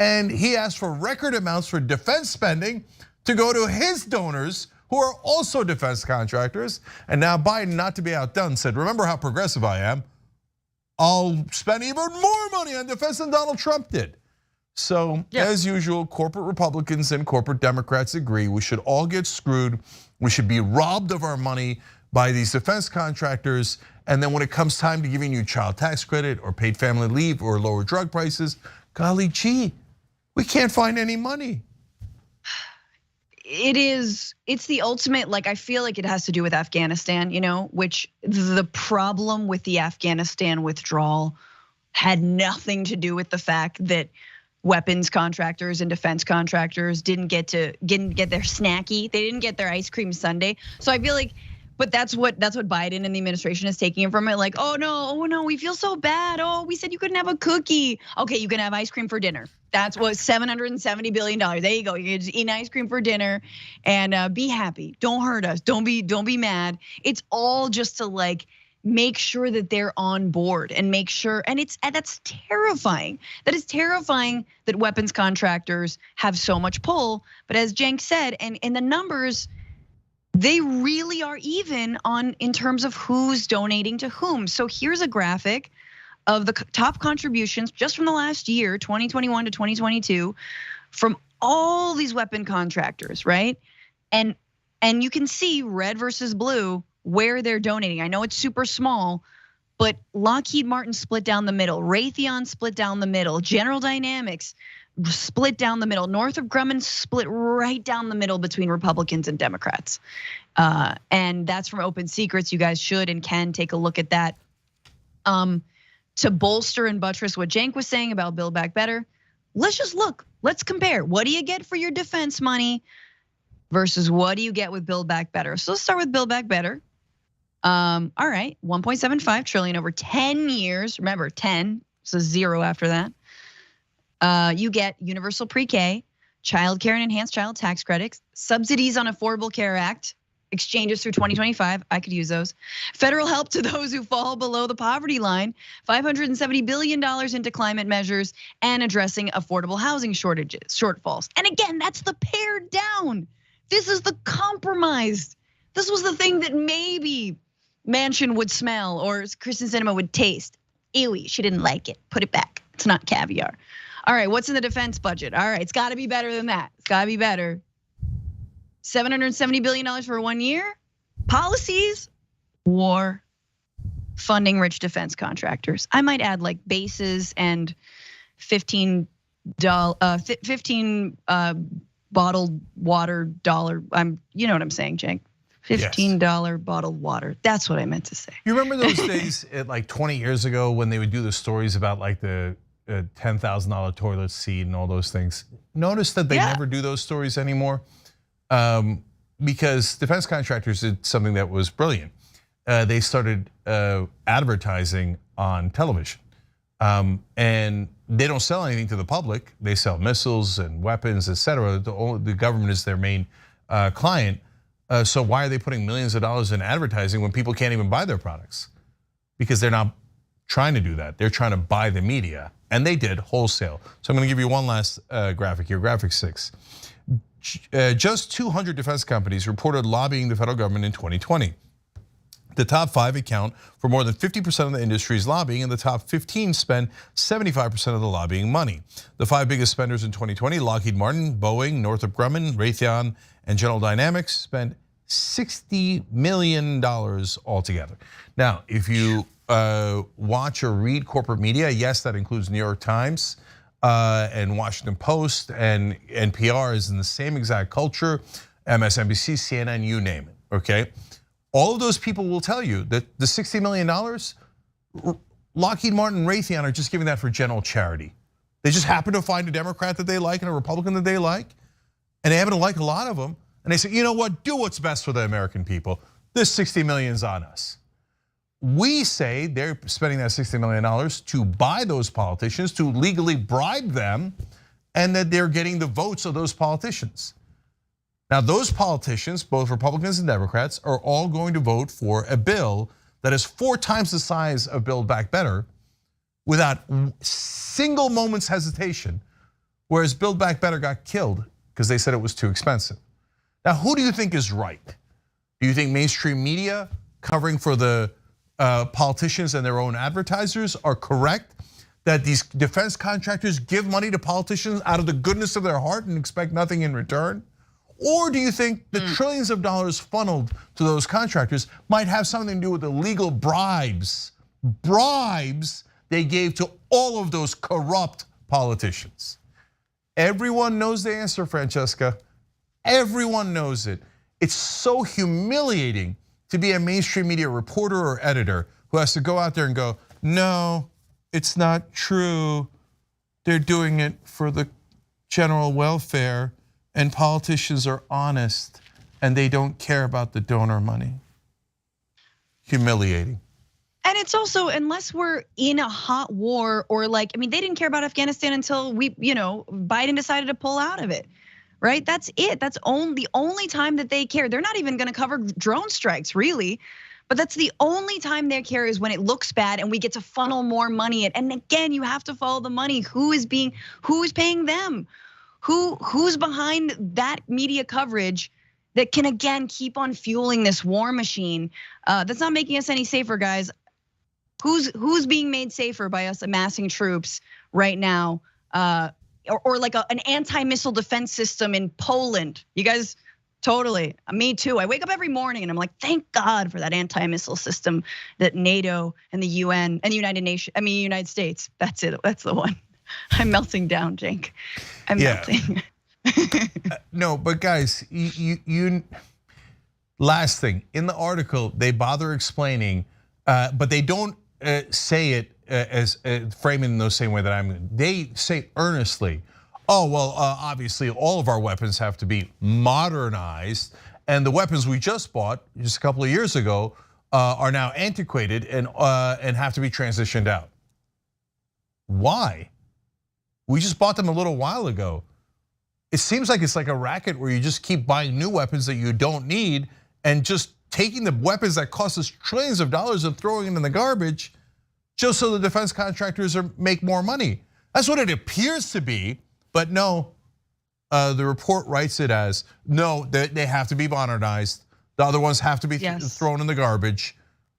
And he asked for record amounts for defense spending to go to his donors who are also defense contractors. And now Biden, not to be outdone, said, remember how progressive I am. I'll spend even more money on defense than Donald Trump did. So as usual, corporate Republicans and corporate Democrats agree we should all get screwed. We should be robbed of our money by these defense contractors. And then when it comes time to giving you child tax credit or paid family leave or lower drug prices, golly gee, we can't find any money. It's the ultimate, like I feel like it has to do with Afghanistan, which the problem with the Afghanistan withdrawal had nothing to do with the fact that weapons contractors and defense contractors didn't get their snacky, they didn't get their ice cream sundae. So I feel like, but that's what Biden and the administration is taking from it. Like, oh no, we feel so bad. Oh, we said you couldn't have a cookie. Okay, you can have ice cream for dinner. That's what $770 billion. There you go. You can just eat ice cream for dinner and be happy. Don't hurt us. Don't be mad. It's all just to like make sure that they're on board and make sure. And that's terrifying. That is terrifying that weapons contractors have so much pull. But as Cenk said, and in the numbers, they really are even in terms of who's donating to whom. So here's a graphic of the top contributions just from the last year, 2021 to 2022, from all these weapon contractors, right? And you can see red versus blue where they're donating. I know it's super small, but Lockheed Martin split down the middle, Raytheon split down the middle, General Dynamics split down the middle, Northrop Grumman split right down the middle between Republicans and Democrats. And that's from Open Secrets. You guys should and can take a look at that. To bolster and buttress what Cenk was saying about Build Back Better, let's just look, let's compare. What do you get for your defense money versus what do you get with Build Back Better? So let's start with Build Back Better. All right, 1.75 trillion over 10 years. Remember, 10, so 0 after that. You get universal pre-K, child care and enhanced child tax credits, subsidies on Affordable Care Act, exchanges through 2025, I could use those. Federal help to those who fall below the poverty line, $570 billion into climate measures and addressing affordable housing shortfalls. And again, that's the pared down. This is the compromised. This was the thing that maybe Manchin would smell or Kristen Sinema would taste. Ewy, she didn't like it, put it back. It's not caviar. All right, what's in the defense budget? All right, it's gotta be better than that. It's gotta be better. $770 billion for 1 year, policies, war, funding rich defense contractors. I might add like bases and $15 bottled water dollar. You know what I'm saying, Cenk? $15 bottled water. That's what I meant to say. You remember those days like 20 years ago when they would do the stories about like the $10,000 toilet seat and all those things? Notice that they never do those stories anymore because defense contractors did something that was brilliant. They started advertising on television. And they don't sell anything to the public. They sell missiles and weapons, etc. The government is their main client. So why are they putting millions of dollars in advertising when people can't even buy their products? Because they're not trying to do that. They're trying to buy the media, and they did wholesale. So I'm going to give you one last graphic here, graphic 6. Just 200 defense companies reported lobbying the federal government in 2020. The top 5 account for more than 50% of the industry's lobbying, and the top 15 spend 75% of the lobbying money. The 5 biggest spenders in 2020, Lockheed Martin, Boeing, Northrop Grumman, Raytheon, and General Dynamics, spent $60 million altogether. Now, if you watch or read corporate media, yes, that includes New York Times and Washington Post, and NPR is in the same exact culture, MSNBC, CNN, you name it, okay? All of those people will tell you that the $60 million, Lockheed Martin and Raytheon are just giving that for general charity. They just happen to find a Democrat that they like and a Republican that they like, and they happen to like a lot of them. And they say, you know what, do what's best for the American people. This 60 million's on us. We say they're spending that $60 million to buy those politicians, to legally bribe them, and that they're getting the votes of those politicians. Now, those politicians, both Republicans and Democrats, are all going to vote for a bill that is 4 times the size of Build Back Better without single moment's hesitation, whereas Build Back Better got killed because they said it was too expensive. Now, who do you think is right? Do you think mainstream media covering for the politicians and their own advertisers are correct? That these defense contractors give money to politicians out of the goodness of their heart and expect nothing in return? Or do you think the trillions of dollars funneled to those contractors might have something to do with the legal bribes they gave to all of those corrupt politicians? Everyone knows the answer, Francesca. Everyone knows it. It's so humiliating to be a mainstream media reporter or editor who has to go out there and go, no, it's not true. They're doing it for the general welfare. And politicians are honest and they don't care about the donor money. Humiliating. And it's also, unless we're in a hot war or like, I mean, they didn't care about Afghanistan until Biden decided to pull out of it, right? That's it. That's the only time that they care. They're not even gonna cover drone strikes, really. But that's the only time they care, is when it looks bad and we get to funnel more money in. And again, you have to follow the money. Who is paying them? Who's behind that media coverage that can again keep on fueling this war machine? That's not making us any safer, guys. Who's being made safer by us amassing troops right now? Or like an anti-missile defense system in Poland. You guys, totally, me too. I wake up every morning and I'm like, thank God for that anti-missile system that NATO and the UN and the United States. That's it. That's the one. I'm melting down, Cenk. I'm melting. No, but guys, you last thing in the article, they bother explaining, but they don't say it as framing in the same way that I'm. They say earnestly, oh well, obviously all of our weapons have to be modernized, and the weapons we just bought just a couple of years ago are now antiquated and have to be transitioned out. Why? We just bought them a little while ago. It seems like it's like a racket where you just keep buying new weapons that you don't need and just taking the weapons that cost us trillions of dollars and throwing them in the garbage just so the defense contractors make more money. That's what it appears to be, but no, the report writes it as, no, they have to be modernized. The other ones have to be thrown in the garbage,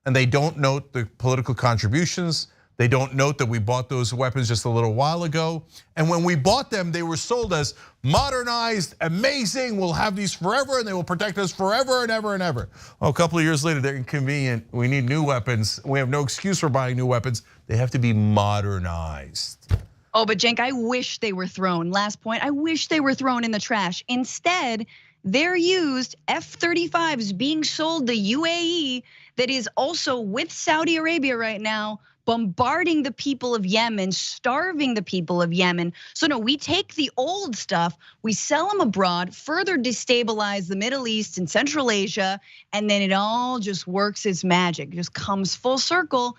and they don't note the political contributions. They don't note that we bought those weapons just a little while ago. And when we bought them, they were sold as modernized, amazing, we'll have these forever and they will protect us forever and ever and ever. Oh, a couple of years later, they're inconvenient. We need new weapons. We have no excuse for buying new weapons. They have to be modernized. Oh, but Cenk, I wish they were thrown. Last point, I wish they were thrown in the trash. Instead, they're used, F-35s being sold to UAE that is also with Saudi Arabia right now, bombarding the people of Yemen, starving the people of Yemen. So no, we take the old stuff, we sell them abroad, further destabilize the Middle East and Central Asia, and then it all just works its magic, just comes full circle.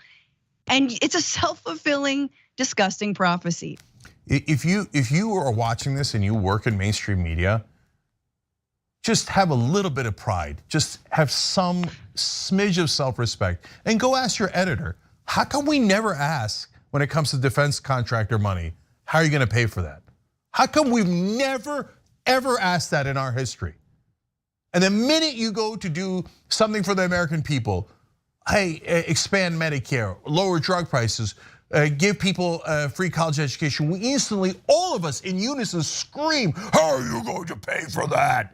And it's a self-fulfilling, disgusting prophecy. If you are watching this and you work in mainstream media, just have a little bit of pride. Just have some smidge of self-respect and go ask your editor, how come we never ask when it comes to defense contractor money, how are you gonna pay for that? How come we've never, ever asked that in our history? And the minute you go to do something for the American people, hey, expand Medicare, lower drug prices, give people free college education, we instantly, all of us in unison scream, how are you going to pay for that?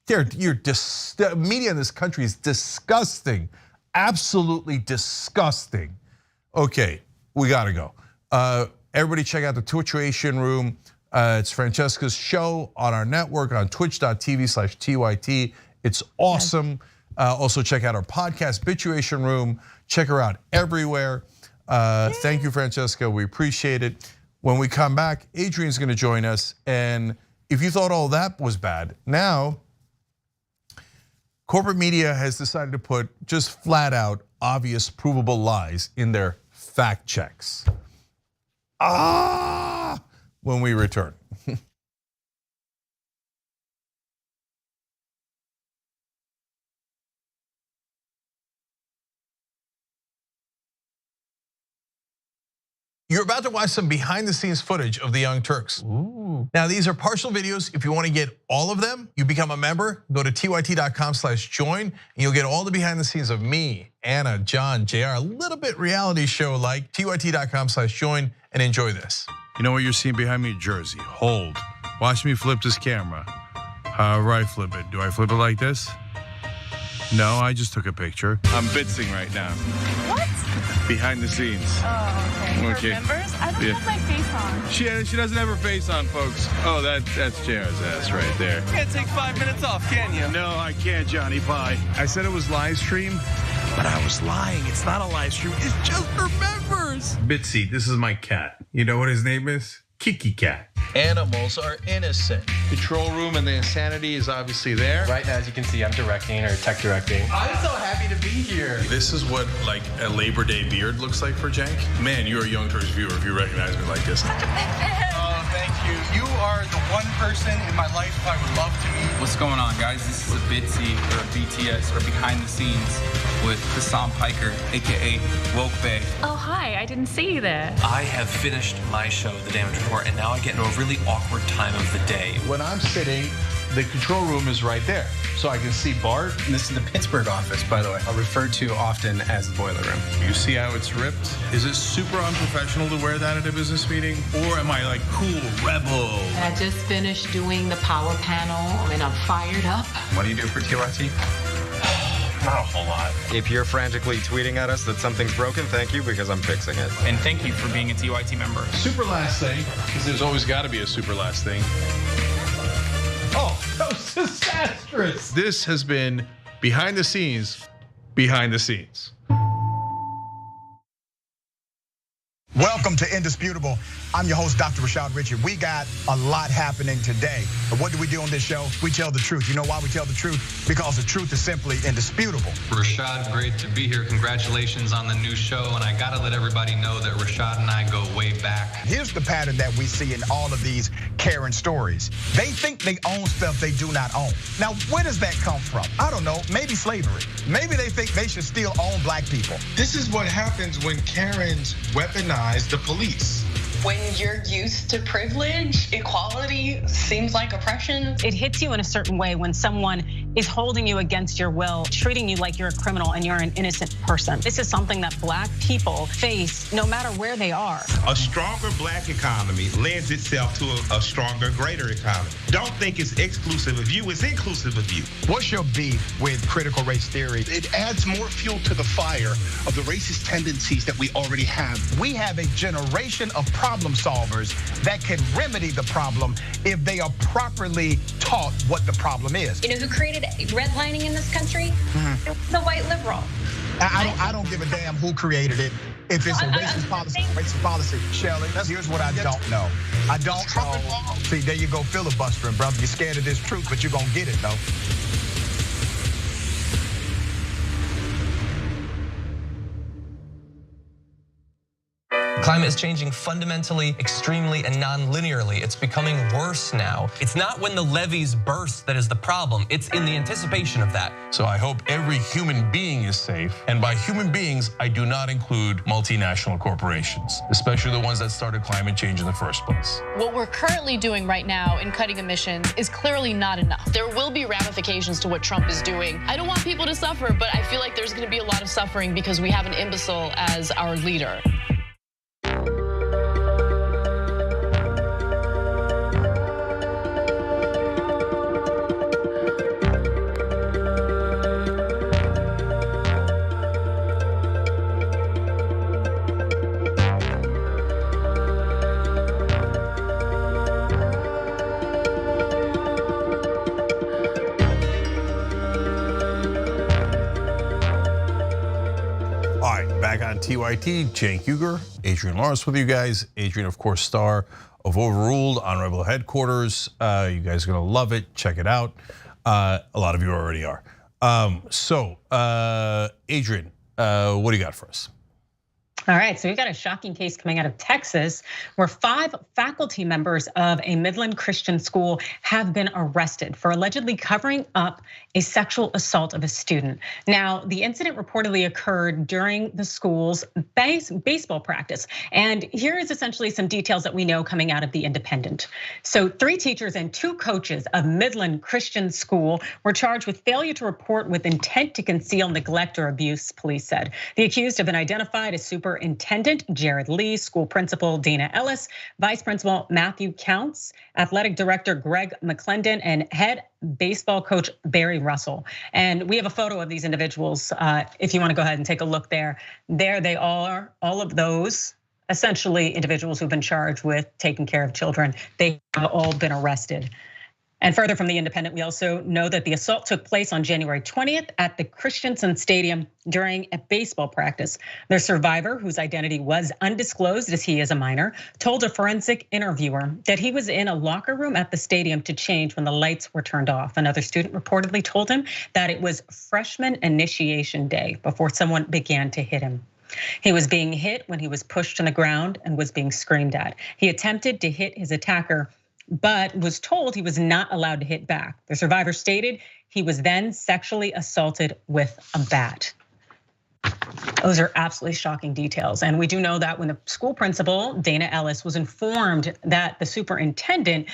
The media in this country is disgusting, absolutely disgusting. Okay, we gotta go. Everybody check out the Twitchuation Room. It's Francesca's show on our network on twitch.tv/TYT. It's awesome. Also check out our podcast, Bitchuation Room. Check her out everywhere. Thank you, Francesca, we appreciate it. When we come back, Adrian's gonna join us. And if you thought all that was bad, now, corporate media has decided to put just flat out, obvious, provable lies in their fact checks. When we return. You're about to watch some behind the scenes footage of the Young Turks. Ooh. Now these are partial videos. If you want to get all of them, you become a member, go to tyt.com/join, and you'll get all the behind the scenes of me, Anna, John, JR, a little bit reality show like, tyt.com/join, and enjoy this. You know what you're seeing behind me? Jersey, hold. Watch me flip this camera. However I flip it. Do I flip it like this? No, I just took a picture. I'm bitsing right now. What? Behind the scenes. Oh, okay. For members? I don't have my face on. She doesn't have her face on, folks. Oh, that's JR's ass right there. You can't take 5 minutes off, can you? No, I can't, Johnny Pie. I said it was live stream, but I was lying. It's not a live stream. It's just for members. Bitsy, this is my cat. You know what his name is? Kiki Cat. Animals are innocent. Control room and the insanity is obviously there. Right now, as you can see, I'm directing or tech directing. I'm so happy to be here. This is what like a Labor Day beard looks like for Cenk. Man, you're a Young Turks viewer if you recognize me like this. Oh, thank you. You are the one person in my life I would love to meet. What's going on, guys? This is a Bitsy or a BTS or behind the scenes with Hassan Piker, AKA Woke Bay. Oh, hi, I didn't see you there. I have finished my show, The Damage Report, and now I get into a really awkward time of the day. When I'm sitting, the control room is right there. So I can see Bart. This is the Pittsburgh office, by the way. Referred to often as the boiler room. You see how it's ripped? Is it super unprofessional to wear that at a business meeting? Or am I like cool, rebel? I just finished doing the power panel and I'm fired up. What do you do for TYT? Not a whole lot. If you're frantically tweeting at us that something's broken, thank you, because I'm fixing it. And thank you for being a TYT member. Super last thing, because there's always got to be a super last thing. Oh, that was disastrous. This has been behind the scenes, behind the scenes. Welcome to Indisputable. I'm your host, Dr. Rashad Richard. We got a lot happening today. But what do we do on this show? We tell the truth. You know why we tell the truth? Because the truth is simply indisputable. Rashad, great to be here. Congratulations on the new show. And I gotta let everybody know that Rashad and I go way back. Here's the pattern that we see in all of these Karen stories. They think they own stuff they do not own. Now, where does that come from? I don't know, maybe slavery. Maybe they think they should still own black people. This is what happens when Karens weaponize the police. When you're used to privilege, equality seems like oppression. It hits you in a certain way when someone is holding you against your will, treating you like you're a criminal and you're an innocent person. This is something that black people face no matter where they are. A stronger black economy lends itself to a stronger, greater economy. Don't think it's exclusive of you, it's inclusive of you. What's your beef with critical race theory? It adds more fuel to the fire of the racist tendencies that we already have. We have a generation of problem solvers that can remedy the problem if they are properly taught what the problem is. You know who created redlining in this country? The white liberal. I don't give a damn who created it. If it's a racist policy, Shelley, here's what I don't know. I don't know. See, there you go filibustering, brother. You're scared of this truth, but you're gonna get it, though. Climate is changing fundamentally, extremely, and non-linearly. It's becoming worse now. It's not when the levees burst that is the problem. It's in the anticipation of that. So I hope every human being is safe. And by human beings, I do not include multinational corporations, especially the ones that started climate change in the first place. What we're currently doing right now in cutting emissions is clearly not enough. There will be ramifications to what Trump is doing. I don't want people to suffer, but I feel like there's gonna be a lot of suffering because we have an imbecile as our leader. TYT, Cenk Uygur, Adrian Lawrence with you guys. Adrian, of course, star of Overruled on Rebel Headquarters. You guys are gonna love it. Check it out. A lot of you already are. Adrian, what do you got for us? All right, so we've got a shocking case coming out of Texas where 5 faculty members of a Midland Christian school have been arrested for allegedly covering up a sexual assault of a student. Now, the incident reportedly occurred during the school's baseball practice. And here is essentially some details that we know coming out of the Independent. So 3 teachers and 2 coaches of Midland Christian School were charged with failure to report with intent to conceal neglect or abuse, police said. The accused have been identified as Superintendent Jared Lee, School Principal Dana Ellis, Vice Principal Matthew Counts, Athletic Director Greg McClendon, and Head Baseball Coach Barry Russell. And we have a photo of these individuals if you want to go ahead and take a look there. There they are, all of those essentially individuals who've been charged with taking care of children. They have all been arrested. And further from the Independent, we also know that the assault took place on January 20th at the Christensen Stadium during a baseball practice. The survivor, whose identity was undisclosed as he is a minor, told a forensic interviewer that he was in a locker room at the stadium to change when the lights were turned off. Another student reportedly told him that it was freshman initiation day before someone began to hit him. He was being hit when he was pushed on the ground and was being screamed at. He attempted to hit his attacker, but was told he was not allowed to hit back. The survivor stated he was then sexually assaulted with a bat. Those are absolutely shocking details. And we do know that when the school principal, Dana Ellis, was informed that the superintendent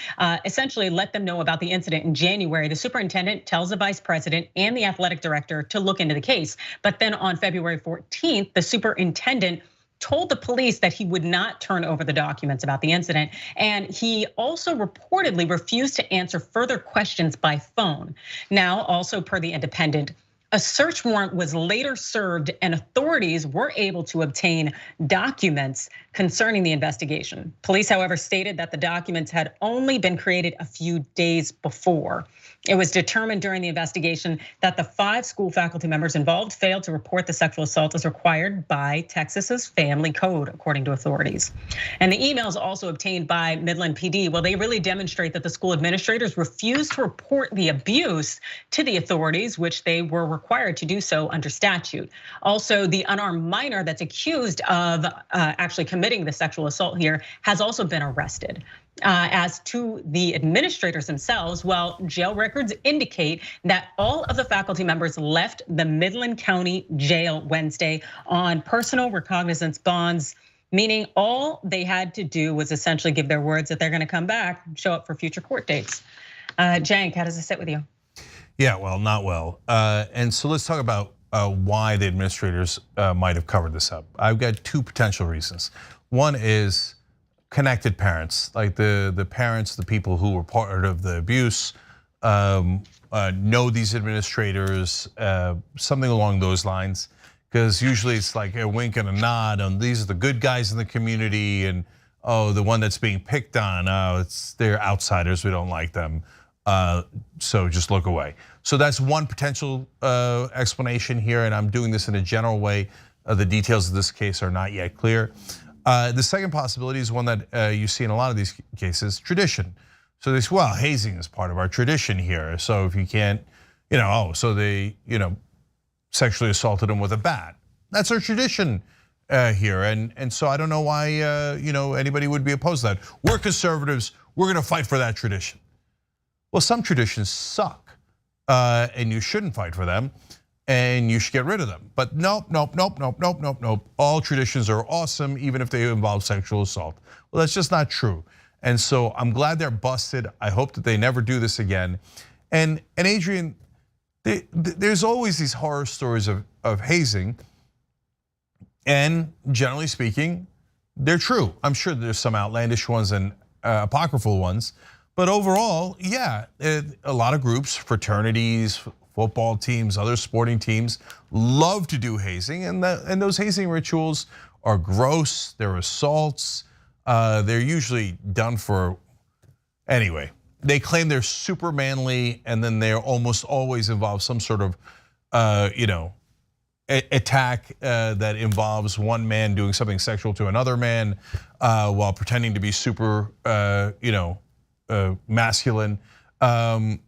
essentially let them know about the incident in January, the superintendent tells the vice president and the athletic director to look into the case. But then on February 14th, the superintendent told the police that he would not turn over the documents about the incident. And he also reportedly refused to answer further questions by phone. Now, also per the Independent, a search warrant was later served and authorities were able to obtain documents concerning the investigation. Police, however, stated that the documents had only been created a few days before. It was determined during the investigation that the 5 school faculty members involved failed to report the sexual assault as required by Texas's family code, according to authorities. And the emails also obtained by Midland PD, well, they really demonstrate that the school administrators refused to report the abuse to the authorities, which they were required to do so under statute. Also, the unarmed minor that's accused of actually committing the sexual assault here has also been arrested. As to the administrators themselves, well, jail records indicate that all of the faculty members left the Midland County Jail Wednesday on personal recognizance bonds, meaning all they had to do was essentially give their words that they're gonna come back and show up for future court dates. Cenk, how does it sit with you? Yeah, well, not well. And so let's talk about why the administrators might have covered this up. I've got 2 potential reasons. One is connected parents, like the parents, the people who were part of the abuse, know these administrators, something along those lines. Because usually it's like a wink and a nod on these are the good guys in the community, and oh, the one that's being picked on, they're outsiders, we don't like them, so just look away. So that's one potential explanation here, and I'm doing this in a general way. The details of this case are not yet clear. The second possibility is one that you see in a lot of these cases, tradition. So they say, well, hazing is part of our tradition here. So if you can't, so they, sexually assaulted him with a bat. That's our tradition here, and so I don't know why anybody would be opposed to that. We're conservatives. We're going to fight for that tradition. Well, some traditions suck, and you shouldn't fight for them, and you should get rid of them. But nope. All traditions are awesome, even if they involve sexual assault. Well, that's just not true. And so I'm glad they're busted. I hope that they never do this again. And Adrian, there's always these horror stories of hazing. And generally speaking, they're true. I'm sure there's some outlandish ones and apocryphal ones. But overall, yeah, a lot of groups, fraternities, football teams, other sporting teams love to do hazing. And those hazing rituals are gross, they're assaults. They're usually done for, anyway, they claim they're super manly, and then they're almost always involve some sort of, attack that involves one man doing something sexual to another man while pretending to be super, masculine. And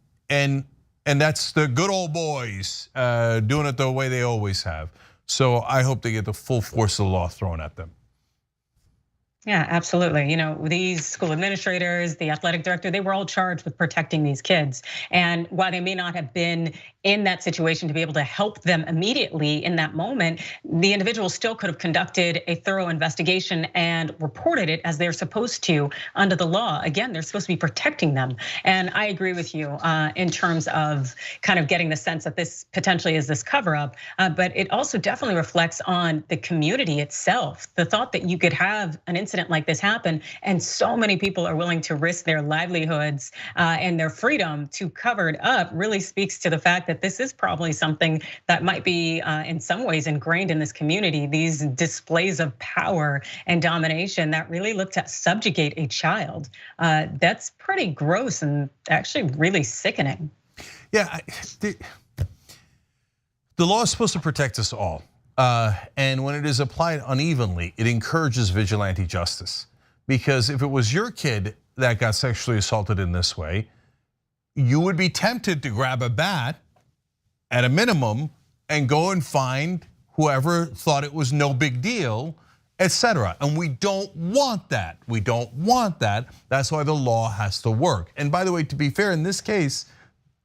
that's the good old boys doing it the way they always have. So I hope they get the full force of the law thrown at them. Yeah, absolutely. These school administrators, the athletic director, they were all charged with protecting these kids. And while they may not have been in that situation to be able to help them immediately in that moment, the individual still could have conducted a thorough investigation and reported it as they're supposed to under the law. Again, they're supposed to be protecting them. And I agree with you in terms of kind of getting the sense that this potentially is this cover up, but it also definitely reflects on the community itself. The thought that you could have an incident like this happen, and so many people are willing to risk their livelihoods and their freedom to cover it up really speaks to the fact that this is probably something that might be in some ways ingrained in this community. These displays of power and domination that really look to subjugate a child. That's pretty gross and actually really sickening. Yeah, the law is supposed to protect us all. And when it is applied unevenly, it encourages vigilante justice. Because if it was your kid that got sexually assaulted in this way, you would be tempted to grab a bat at a minimum and go and find whoever thought it was no big deal, etc. And we don't want that. We don't want that. That's why the law has to work. And by the way, to be fair, in this case,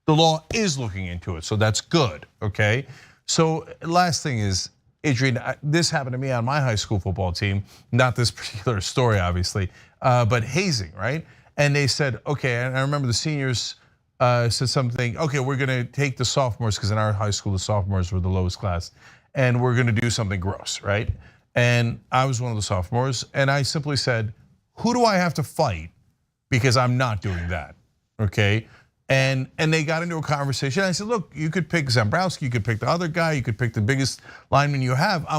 the law is looking into it, so that's good, okay? So last thing is, Adrian, this happened to me on my high school football team, not this particular story, obviously, but hazing, right? And they said, okay, and I remember the seniors said something, okay, we're gonna take the sophomores, because in our high school, the sophomores were the lowest class, and we're gonna do something gross, right? And I was one of the sophomores, and I simply said, who do I have to fight? Because I'm not doing that, okay? And they got into a conversation. I said, look, you could pick Zambrowski, you could pick the other guy, you could pick the biggest lineman you have. I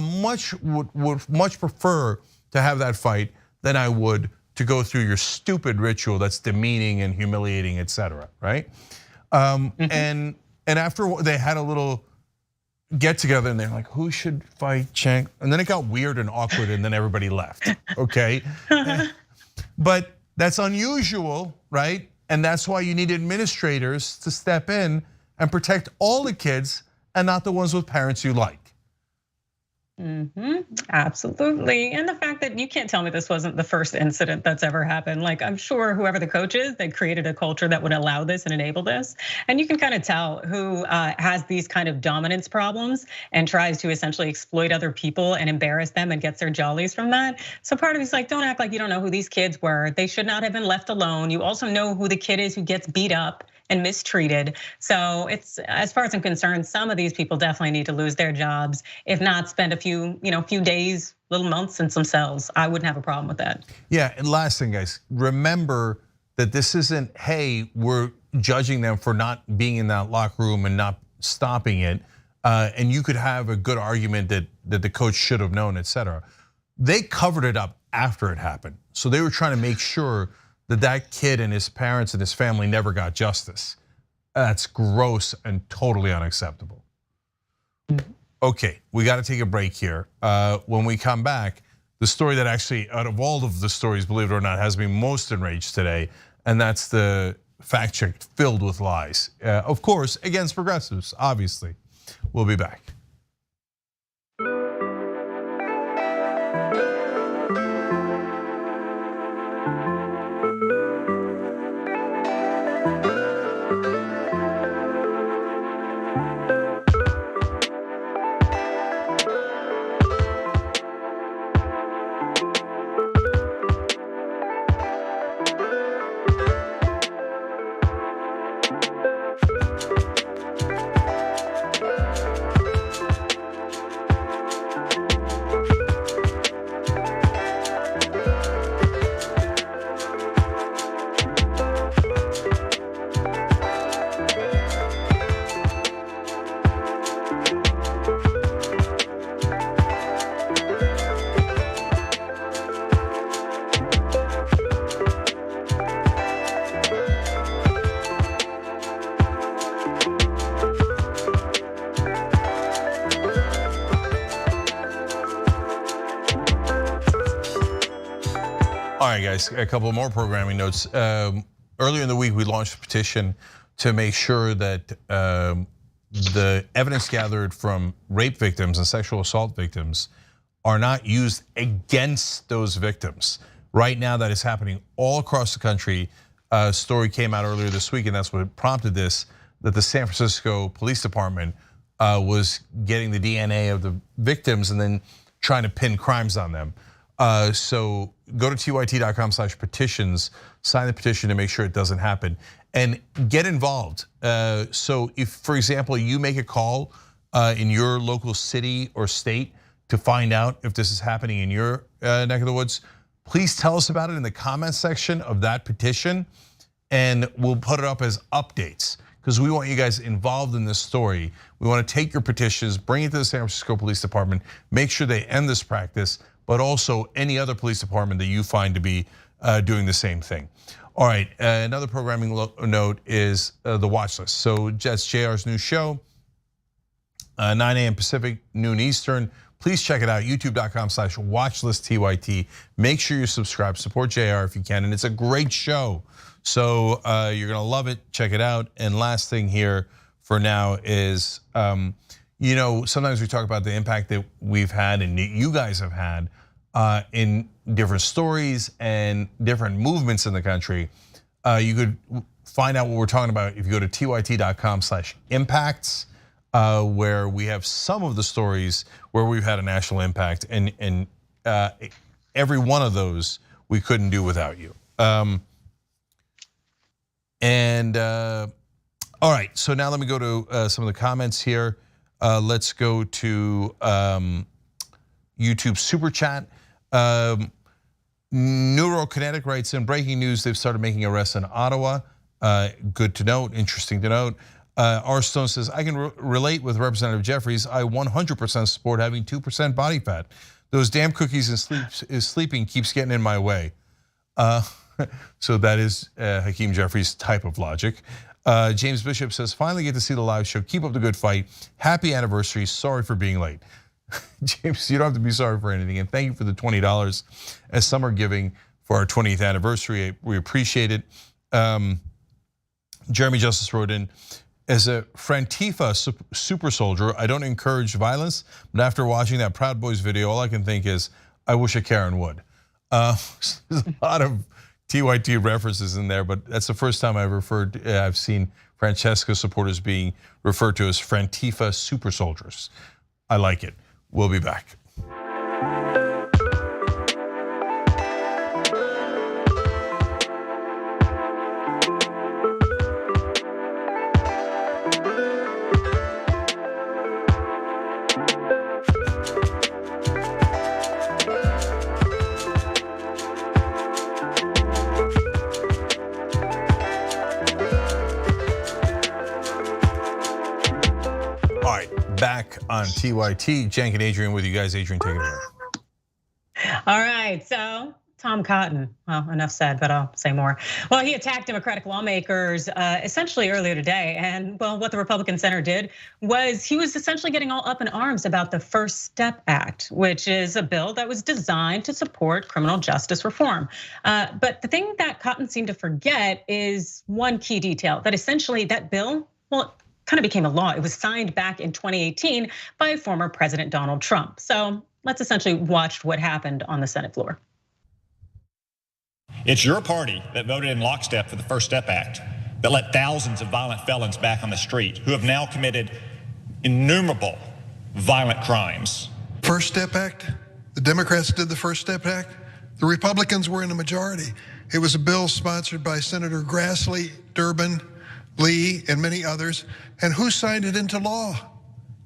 would much prefer to have that fight than I would to go through your stupid ritual that's demeaning and humiliating, etc. Right? And after they had a little get together, and they're like, who should fight Cenk? And then it got weird and awkward, and then everybody left. Okay, but that's unusual, right? And that's why you need administrators to step in and protect all the kids and not the ones with parents you like. Absolutely, and the fact that you can't tell me this wasn't the first incident that's ever happened. Like, I'm sure whoever the coach is, they created a culture that would allow this and enable this. And you can kind of tell who has these kind of dominance problems and tries to essentially exploit other people and embarrass them and gets their jollies from that. So part of it's like, don't act like you don't know who these kids were. They should not have been left alone. You also know who the kid is who gets beat up and mistreated. So it's, as far as I'm concerned, some of these people definitely need to lose their jobs, if not spend a few days, little months in some cells. I wouldn't have a problem with that. Yeah, and last thing, guys, remember that this isn't, hey, we're judging them for not being in that locker room and not stopping it. And you could have a good argument that the coach should have known, etc. They covered it up after it happened. So they were trying to make sure that that kid and his parents and his family never got justice. That's gross and totally unacceptable. Okay, we got to take a break here. When we come back, the story that actually, out of all of the stories, believe it or not, has me most enraged today, and that's the fact check filled with lies. Of course, against progressives, obviously. We'll be back. All right, guys, a couple more programming notes. Earlier in the week, we launched a petition to make sure that the evidence gathered from rape victims and sexual assault victims are not used against those victims. Right now, that is happening all across the country. A story came out earlier this week, and that's what prompted this, that the San Francisco Police Department was getting the DNA of the victims and then trying to pin crimes on them. So go to tyt.com/petitions, sign the petition to make sure it doesn't happen, and get involved. So if, for example, you make a call in your local city or state to find out if this is happening in your neck of the woods, please tell us about it in the comments section of that petition, and we'll put it up as updates, because we want you guys involved in this story. We want to take your petitions, bring it to the San Francisco Police Department, make sure they end this practice, but also any other police department that you find to be doing the same thing. All right, another programming note is the watch list. So that's JR's new show, 9 a.m. Pacific, noon Eastern. Please check it out, youtube.com/watchlistTYT. Make sure you subscribe, support JR if you can, and it's a great show. So you're gonna love it, check it out. And last thing here for now is, sometimes we talk about the impact that we've had and you guys have had in different stories and different movements in the country. You could find out what we're talking about if you go to tyt.com/impacts, where we have some of the stories where we've had a national impact, and every one of those we couldn't do without you. All right, so now let me go to some of the comments here. Let's go to YouTube Super Chat. Neurokinetic writes in, breaking news, they've started making arrests in Ottawa. Good to note, interesting to note. R. Stone says, I can relate with Representative Jeffries. I 100% support having 2% body fat. Those damn cookies and sleeping keeps getting in my way. So that is Hakeem Jeffries' type of logic. James Bishop says, finally get to see the live show. Keep up the good fight. Happy anniversary. Sorry for being late. James, you don't have to be sorry for anything. And thank you for the $20 as summer giving for our 20th anniversary. We appreciate it. Jeremy Justice wrote in, as a Frantifa super soldier, I don't encourage violence, but after watching that Proud Boys video, all I can think is, I wish a Karen would. There's a lot of TYT references in there, but that's the first time I've seen Francesca supporters being referred to as Frantifa super soldiers. I like it. We'll be back. Back on TYT, Cenk and Adrian with you guys. Adrian, take it away. All right, so Tom Cotton, well, enough said, but I'll say more. Well, he attacked Democratic lawmakers essentially earlier today. And well, what the Republican Center did was he was essentially getting all up in arms about the First Step Act, which is a bill that was designed to support criminal justice reform. But the thing that Cotton seemed to forget is one key detail, that essentially that bill, well, kind of became a law. It was signed back in 2018 by former President Donald Trump. So let's essentially watch what happened on the Senate floor. It's your party that voted in lockstep for the First Step Act that let thousands of violent felons back on the street who have now committed innumerable violent crimes. First Step Act, the Democrats did the First Step Act. The Republicans were in the majority. It was a bill sponsored by Senator Grassley, Durbin, Lee, and many others. And who signed it into law?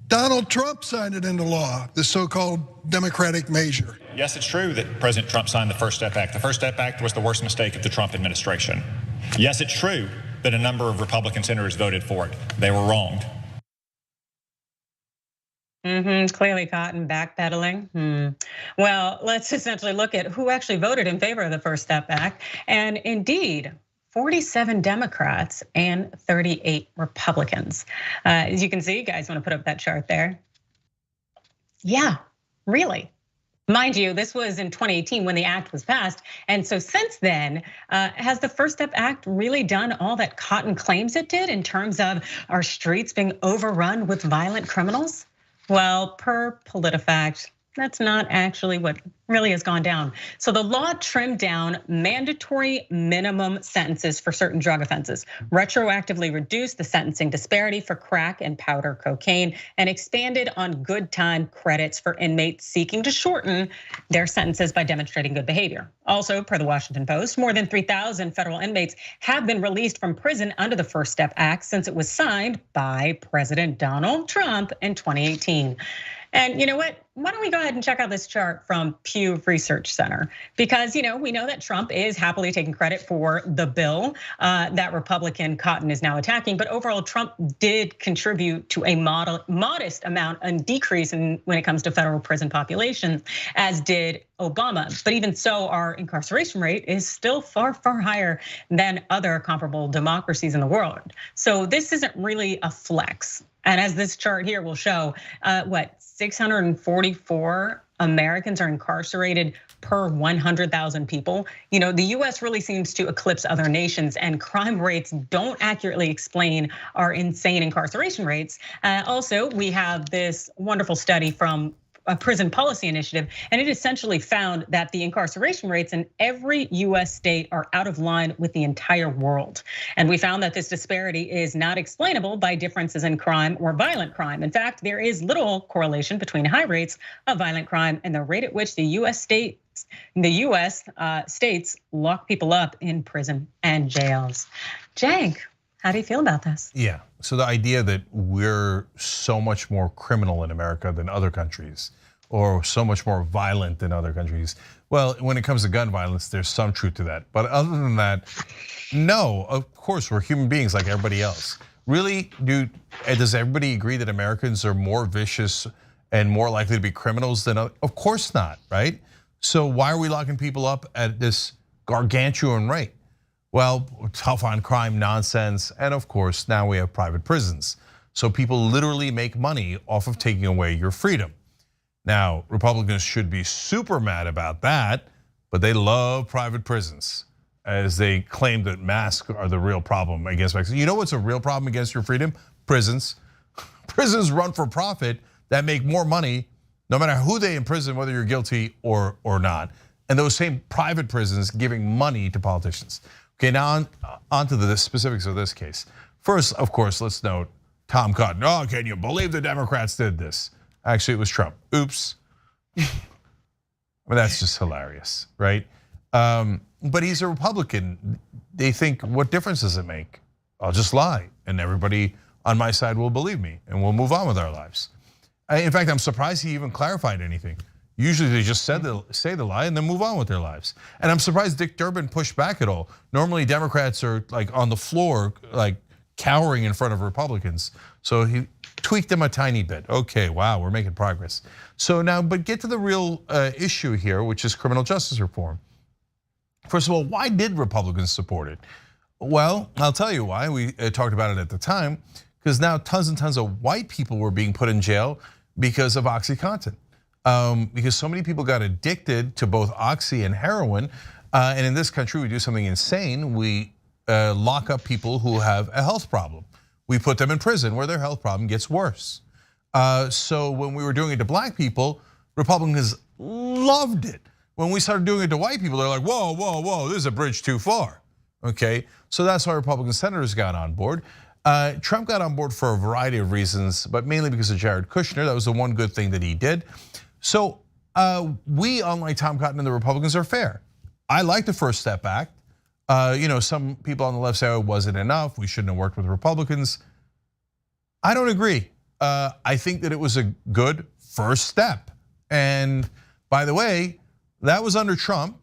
Donald Trump signed it into law, the so-called Democratic measure. Yes, it's true that President Trump signed the First Step Act. The First Step Act was the worst mistake of the Trump administration. Yes, it's true that a number of Republican senators voted for it. They were wronged. Clearly Cotton backpedaling. Well, let's essentially look at who actually voted in favor of the First Step Act. And indeed, 47 Democrats and 38 Republicans. As you can see, you guys want to put up that chart there? Yeah, really. Mind you, this was in 2018 when the act was passed. And so since then, has the First Step Act really done all that Cotton claims it did in terms of our streets being overrun with violent criminals? Well, per PolitiFact, that's not actually what really has gone down. So the law trimmed down mandatory minimum sentences for certain drug offenses, retroactively reduced the sentencing disparity for crack and powder cocaine, and expanded on good time credits for inmates seeking to shorten their sentences by demonstrating good behavior. Also, per the Washington Post, more than 3,000 federal inmates have been released from prison under the First Step Act since it was signed by President Donald Trump in 2018. And you know what? Why don't we go ahead and check out this chart from Pew Research Center? Because we know that Trump is happily taking credit for the bill that Republican Cotton is now attacking. But overall, Trump did contribute to a modest amount and decrease when it comes to federal prison population, as did Obama. But even so, our incarceration rate is still far, far higher than other comparable democracies in the world. So this isn't really a flex. And as this chart here will show, 644 Americans are incarcerated per 100,000 people. The US really seems to eclipse other nations, and crime rates don't accurately explain our insane incarceration rates. Also, we have this wonderful study from a prison policy initiative, and it essentially found that the incarceration rates in every US state are out of line with the entire world. And we found that this disparity is not explainable by differences in crime or violent crime. In fact, there is little correlation between high rates of violent crime and the rate at which the US states lock people up in prison and jails. Cenk, how do you feel about this? Yeah, so the idea that we're so much more criminal in America than other countries, or so much more violent than other countries. Well, when it comes to gun violence, there's some truth to that. But other than that, no, of course, we're human beings like everybody else. Really, does everybody agree that Americans are more vicious and more likely to be criminals than others? Of course not, right? So why are we locking people up at this gargantuan rate? Well, tough on crime nonsense, and of course, now we have private prisons. So people literally make money off of taking away your freedom. Now, Republicans should be super mad about that, but they love private prisons, as they claim that masks are the real problem against Mexico. You know what's a real problem against your freedom? Prisons. Prisons run for profit that make more money, no matter who they imprison, whether you're guilty or not. And those same private prisons giving money to politicians. Okay, now on to the specifics of this case. First, of course, let's note Tom Cotton. Oh, can you believe the Democrats did this? Actually, it was Trump. Oops. That's just hilarious, right? But he's a Republican. They think, what difference does it make? I'll just lie, and everybody on my side will believe me, and we'll move on with our lives. In fact, I'm surprised he even clarified anything. Usually they just say the lie and then move on with their lives. And I'm surprised Dick Durbin pushed back at all. Normally Democrats are like on the floor, like cowering in front of Republicans. So tweak them a tiny bit. Okay, wow, we're making progress. So now, but get to the real issue here, which is criminal justice reform. First of all, why did Republicans support it? Well, I'll tell you why. We talked about it at the time, because now tons and tons of white people were being put in jail because of OxyContin. Because so many people got addicted to both Oxy and heroin. And in this country, we do something insane. We lock up people who have a health problem. We put them in prison where their health problem gets worse. So when we were doing it to black people, Republicans loved it. When we started doing it to white people, they're like, whoa, whoa, whoa, this is a bridge too far. Okay, so that's why Republican senators got on board. Trump got on board for a variety of reasons, but mainly because of Jared Kushner. That was the one good thing that he did. So we, unlike Tom Cotton and the Republicans, are fair. I like the First Step Act. Some people on the left say it wasn't enough. We shouldn't have worked with Republicans. I don't agree. I think that it was a good first step. And by the way, that was under Trump.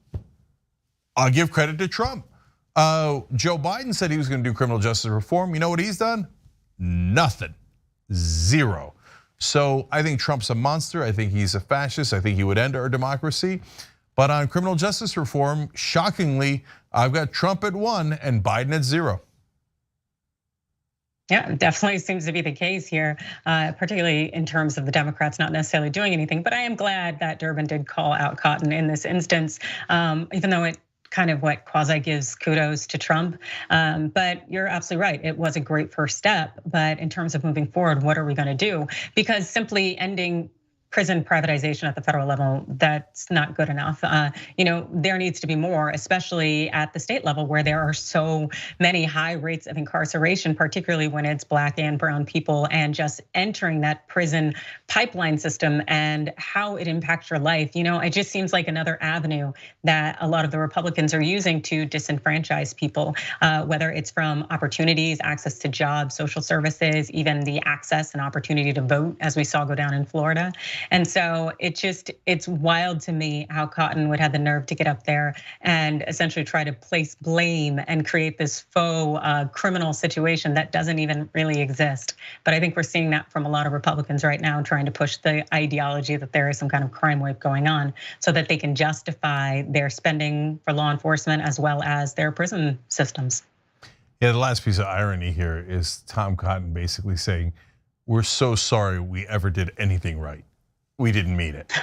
I'll give credit to Trump. Joe Biden said he was going to do criminal justice reform. You know what he's done? Nothing, zero. So I think Trump's a monster. I think he's a fascist. I think he would end our democracy. But on criminal justice reform, shockingly, I've got Trump at 1 and Biden at 0. Yeah, it definitely seems to be the case here, particularly in terms of the Democrats not necessarily doing anything. But I am glad that Durbin did call out Cotton in this instance, even though it kind of quasi gives kudos to Trump. But you're absolutely right. It was a great first step. But in terms of moving forward, what are we going to do? Because simply ending prison privatization at the federal level, that's not good enough. There needs to be more, especially at the state level where there are so many high rates of incarceration, particularly when it's black and brown people, and just entering that prison pipeline system and how it impacts your life. It just seems like another avenue that a lot of the Republicans are using to disenfranchise people, whether it's from opportunities, access to jobs, social services, even the access and opportunity to vote, as we saw go down in Florida. And so it's wild to me how Cotton would have the nerve to get up there and essentially try to place blame and create this faux criminal situation that doesn't even really exist. But I think we're seeing that from a lot of Republicans right now, trying to push the ideology that there is some kind of crime wave going on so that they can justify their spending for law enforcement as well as their prison systems. Yeah, the last piece of irony here is Tom Cotton basically saying, we're so sorry we ever did anything right. We didn't mean it.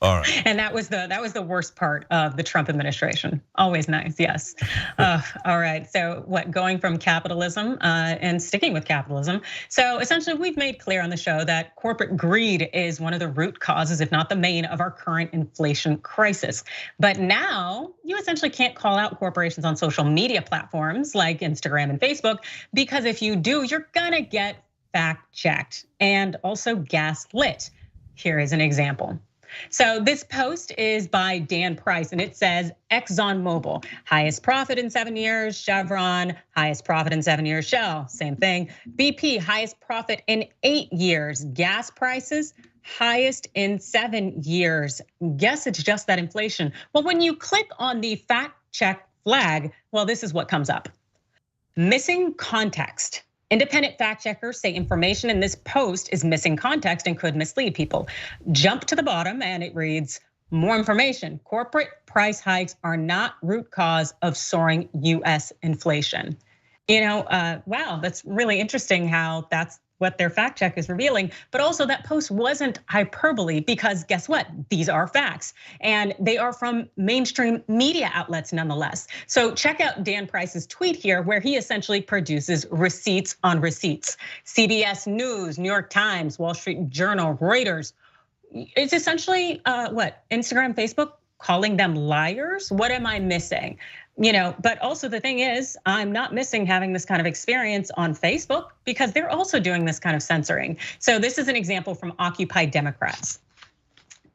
All right. And that was the worst part of the Trump administration. Always nice, yes. All right, so going from capitalism and sticking with capitalism. So essentially we've made clear on the show that corporate greed is one of the root causes, if not the main, of our current inflation crisis. But now you essentially can't call out corporations on social media platforms like Instagram and Facebook, because if you do, you're gonna get fact checked and also gaslit. Here is an example. So this post is by Dan Price and it says ExxonMobil, highest profit in 7 years, Chevron, highest profit in 7 years, Shell, same thing. BP, highest profit in 8 years, gas prices, highest in 7 years. Guess it's just that inflation. Well, when you click on the fact check flag, well, this is what comes up. Missing context. Independent fact checkers say information in this post is missing context and could mislead people. Jump to the bottom and it reads, more information. Corporate price hikes are not root cause of soaring US inflation. Wow, that's really interesting how that's what their fact check is revealing, but also that post wasn't hyperbole because guess what? These are facts and they are from mainstream media outlets nonetheless. So check out Dan Price's tweet here where he essentially produces receipts on receipts. CBS News, New York Times, Wall Street Journal, Reuters. It's essentially what? Instagram, Facebook calling them liars? What am I missing? But also the thing is, I'm not missing having this kind of experience on Facebook because they're also doing this kind of censoring. So this is an example from Occupy Democrats.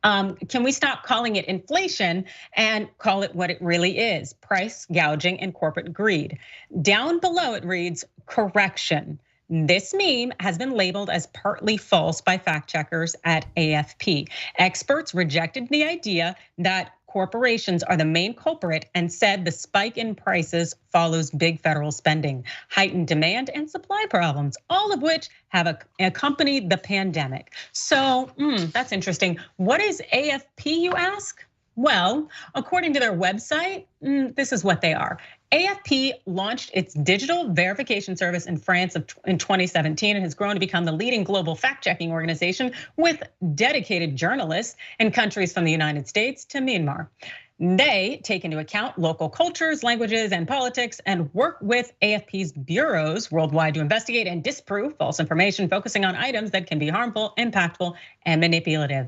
Can we stop calling it inflation and call it what it really is? Price gouging and corporate greed. Down below it reads, correction. This meme has been labeled as partly false by fact checkers at AFP. Experts rejected the idea that corporations are the main culprit and said the spike in prices follows big federal spending, heightened demand, and supply problems, all of which have accompanied the pandemic. So that's interesting. What is AFP, you ask? Well, according to their website, this is what they are. AFP launched its digital verification service in France in 2017 and has grown to become the leading global fact-checking organization with dedicated journalists in countries from the United States to Myanmar. They take into account local cultures, languages, and politics and work with AFP's bureaus worldwide to investigate and disprove false information, focusing on items that can be harmful, impactful, and manipulative.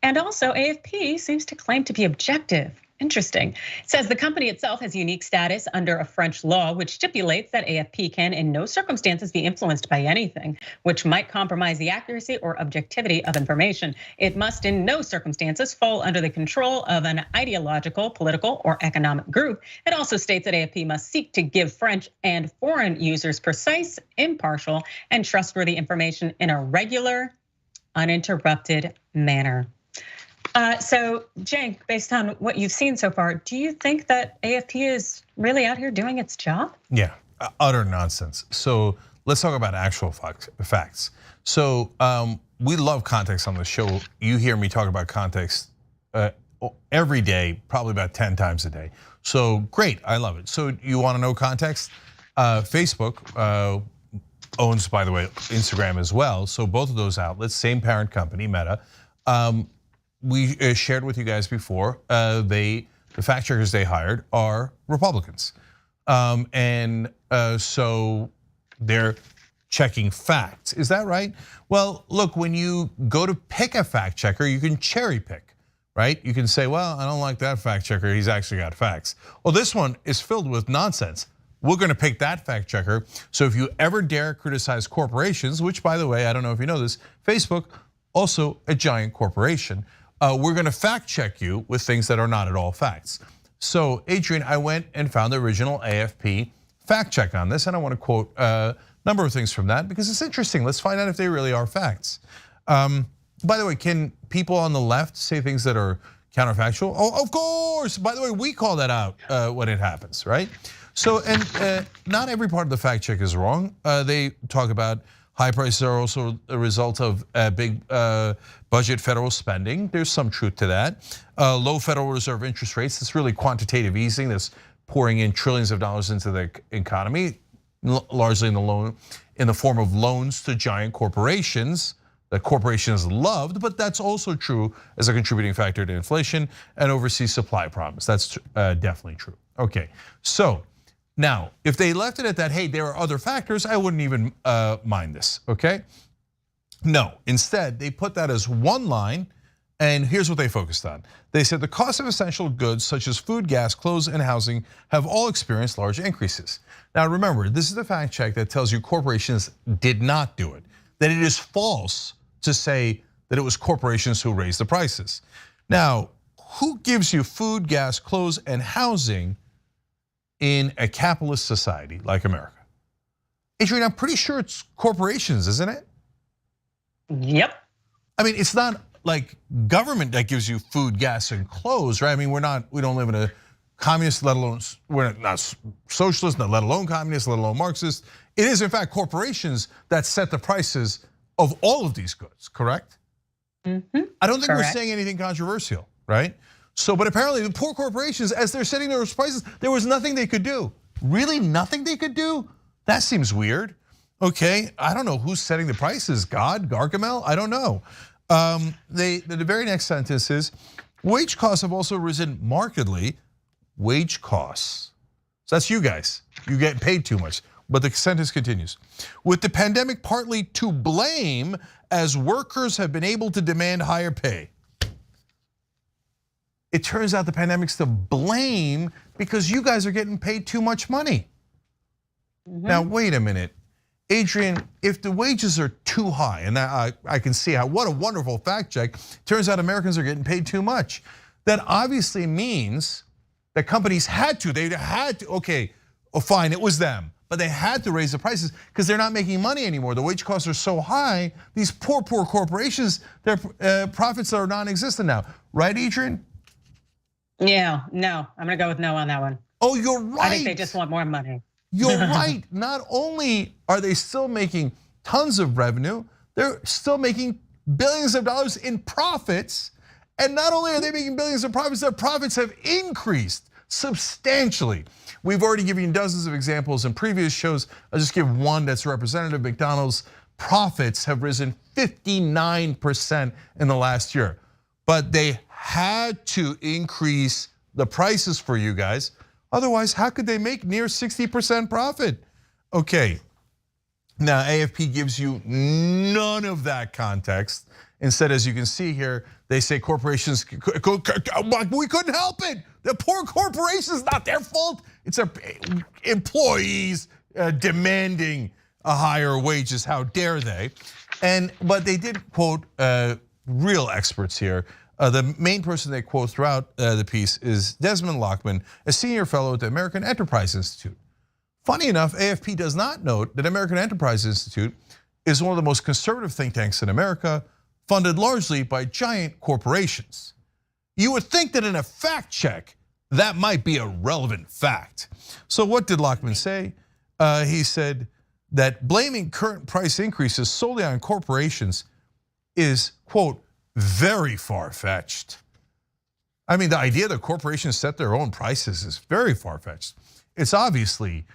And also AFP seems to claim to be objective. Interesting. It says the company itself has unique status under a French law, which stipulates that AFP can in no circumstances be influenced by anything which might compromise the accuracy or objectivity of information. It must in no circumstances fall under the control of an ideological, political, or economic group. It also states that AFP must seek to give French and foreign users precise, impartial, and trustworthy information in a regular, uninterrupted manner. So, Cenk, based on what you've seen so far, do you think that AFP is really out here doing its job? Yeah, utter nonsense. So let's talk about actual facts. So we love context on the show. You hear me talk about context every day, probably about 10 times a day. So great, I love it. So you want to know context? Facebook owns, by the way, Instagram as well. So both of those outlets, same parent company, Meta. We shared with you guys before, the fact checkers they hired are Republicans. So they're checking facts, is that right? Well, look, when you go to pick a fact checker, you can cherry pick, right? You can say, well, I don't like that fact checker, he's actually got facts. Well, this one is filled with nonsense. We're gonna pick that fact checker. So if you ever dare criticize corporations, which by the way, I don't know if you know this, Facebook, also a giant corporation, we're gonna fact check you with things that are not at all facts. So Adrian, I went and found the original AFP fact check on this, and I wanna quote a number of things from that because it's interesting. Let's find out if they really are facts. By the way, can people on the left say things that are counterfactual? Oh, of course, by the way, we call that out when it happens, right? So, and not every part of the fact check is wrong. They talk about high prices are also a result of big budget federal spending. There's some truth to that. Low Federal Reserve interest rates, it's really quantitative easing that's pouring in trillions of dollars into the economy, largely in the form of loans to giant corporations that corporations loved, but that's also true as a contributing factor to inflation and overseas supply problems. That's definitely true. Okay, so now, if they left it at that, hey, there are other factors, I wouldn't even mind this, okay? No, instead, they put that as one line, and here's what they focused on. They said the cost of essential goods such as food, gas, clothes, and housing have all experienced large increases. Now remember, this is the fact check that tells you corporations did not do it, that it is false to say that it was corporations who raised the prices. Now, who gives you food, gas, clothes, and housing in a capitalist society like America? Adrian, I'm pretty sure it's corporations, isn't it? Yep. I mean, it's not like government that gives you food, gas, and clothes, right? I mean, we don't live in a communist, let alone, we're not socialist, let alone communist, let alone Marxist. It is in fact corporations that set the prices of all of these goods, correct? Mm-hmm. I don't think we're saying anything controversial, right? So, but apparently the poor corporations, as they're setting those prices, there was nothing they could do. Really nothing they could do? That seems weird. Okay, I don't know who's setting the prices, God, Gargamel, I don't know. The very next sentence is, wage costs have also risen markedly, wage costs. So that's you guys, you get paid too much. But the sentence continues, with the pandemic partly to blame as workers have been able to demand higher pay. It turns out the pandemic's to blame because you guys are getting paid too much money. Mm-hmm. Now, wait a minute. Adrian, if the wages are too high, and I can see how, what a wonderful fact check, turns out Americans are getting paid too much. That obviously means that companies had to, okay, fine, it was them, but they had to raise the prices because they're not making money anymore. The wage costs are so high, these poor corporations, their profits are non-existent now. Right, Adrian? Yeah, no, I'm gonna go with no on that one. Oh, you're right. I think they just want more money. You're right. Not only are they still making tons of revenue, they're still making billions of dollars in profits. And not only are they making billions of profits, their profits have increased substantially. We've already given you dozens of examples in previous shows. I'll just give one that's representative. McDonald's profits have risen 59% in the last year. But they had to increase the prices for you guys. Otherwise, how could they make near 60% profit? Okay, now AFP gives you none of that context. Instead, as you can see here, they say corporations, we couldn't help it. The poor corporations, not their fault. It's employees demanding a higher wages, how dare they? But they did quote real experts here. The main person they quote throughout the piece is Desmond Lockman, a senior fellow at the American Enterprise Institute. Funny enough, AFP does not note that American Enterprise Institute is one of the most conservative think tanks in America, funded largely by giant corporations. You would think that in a fact check, that might be a relevant fact. So what did Lockman say? He said that blaming current price increases solely on corporations is, quote, very far-fetched. I mean, the idea that corporations set their own prices is very far-fetched. It's obviously,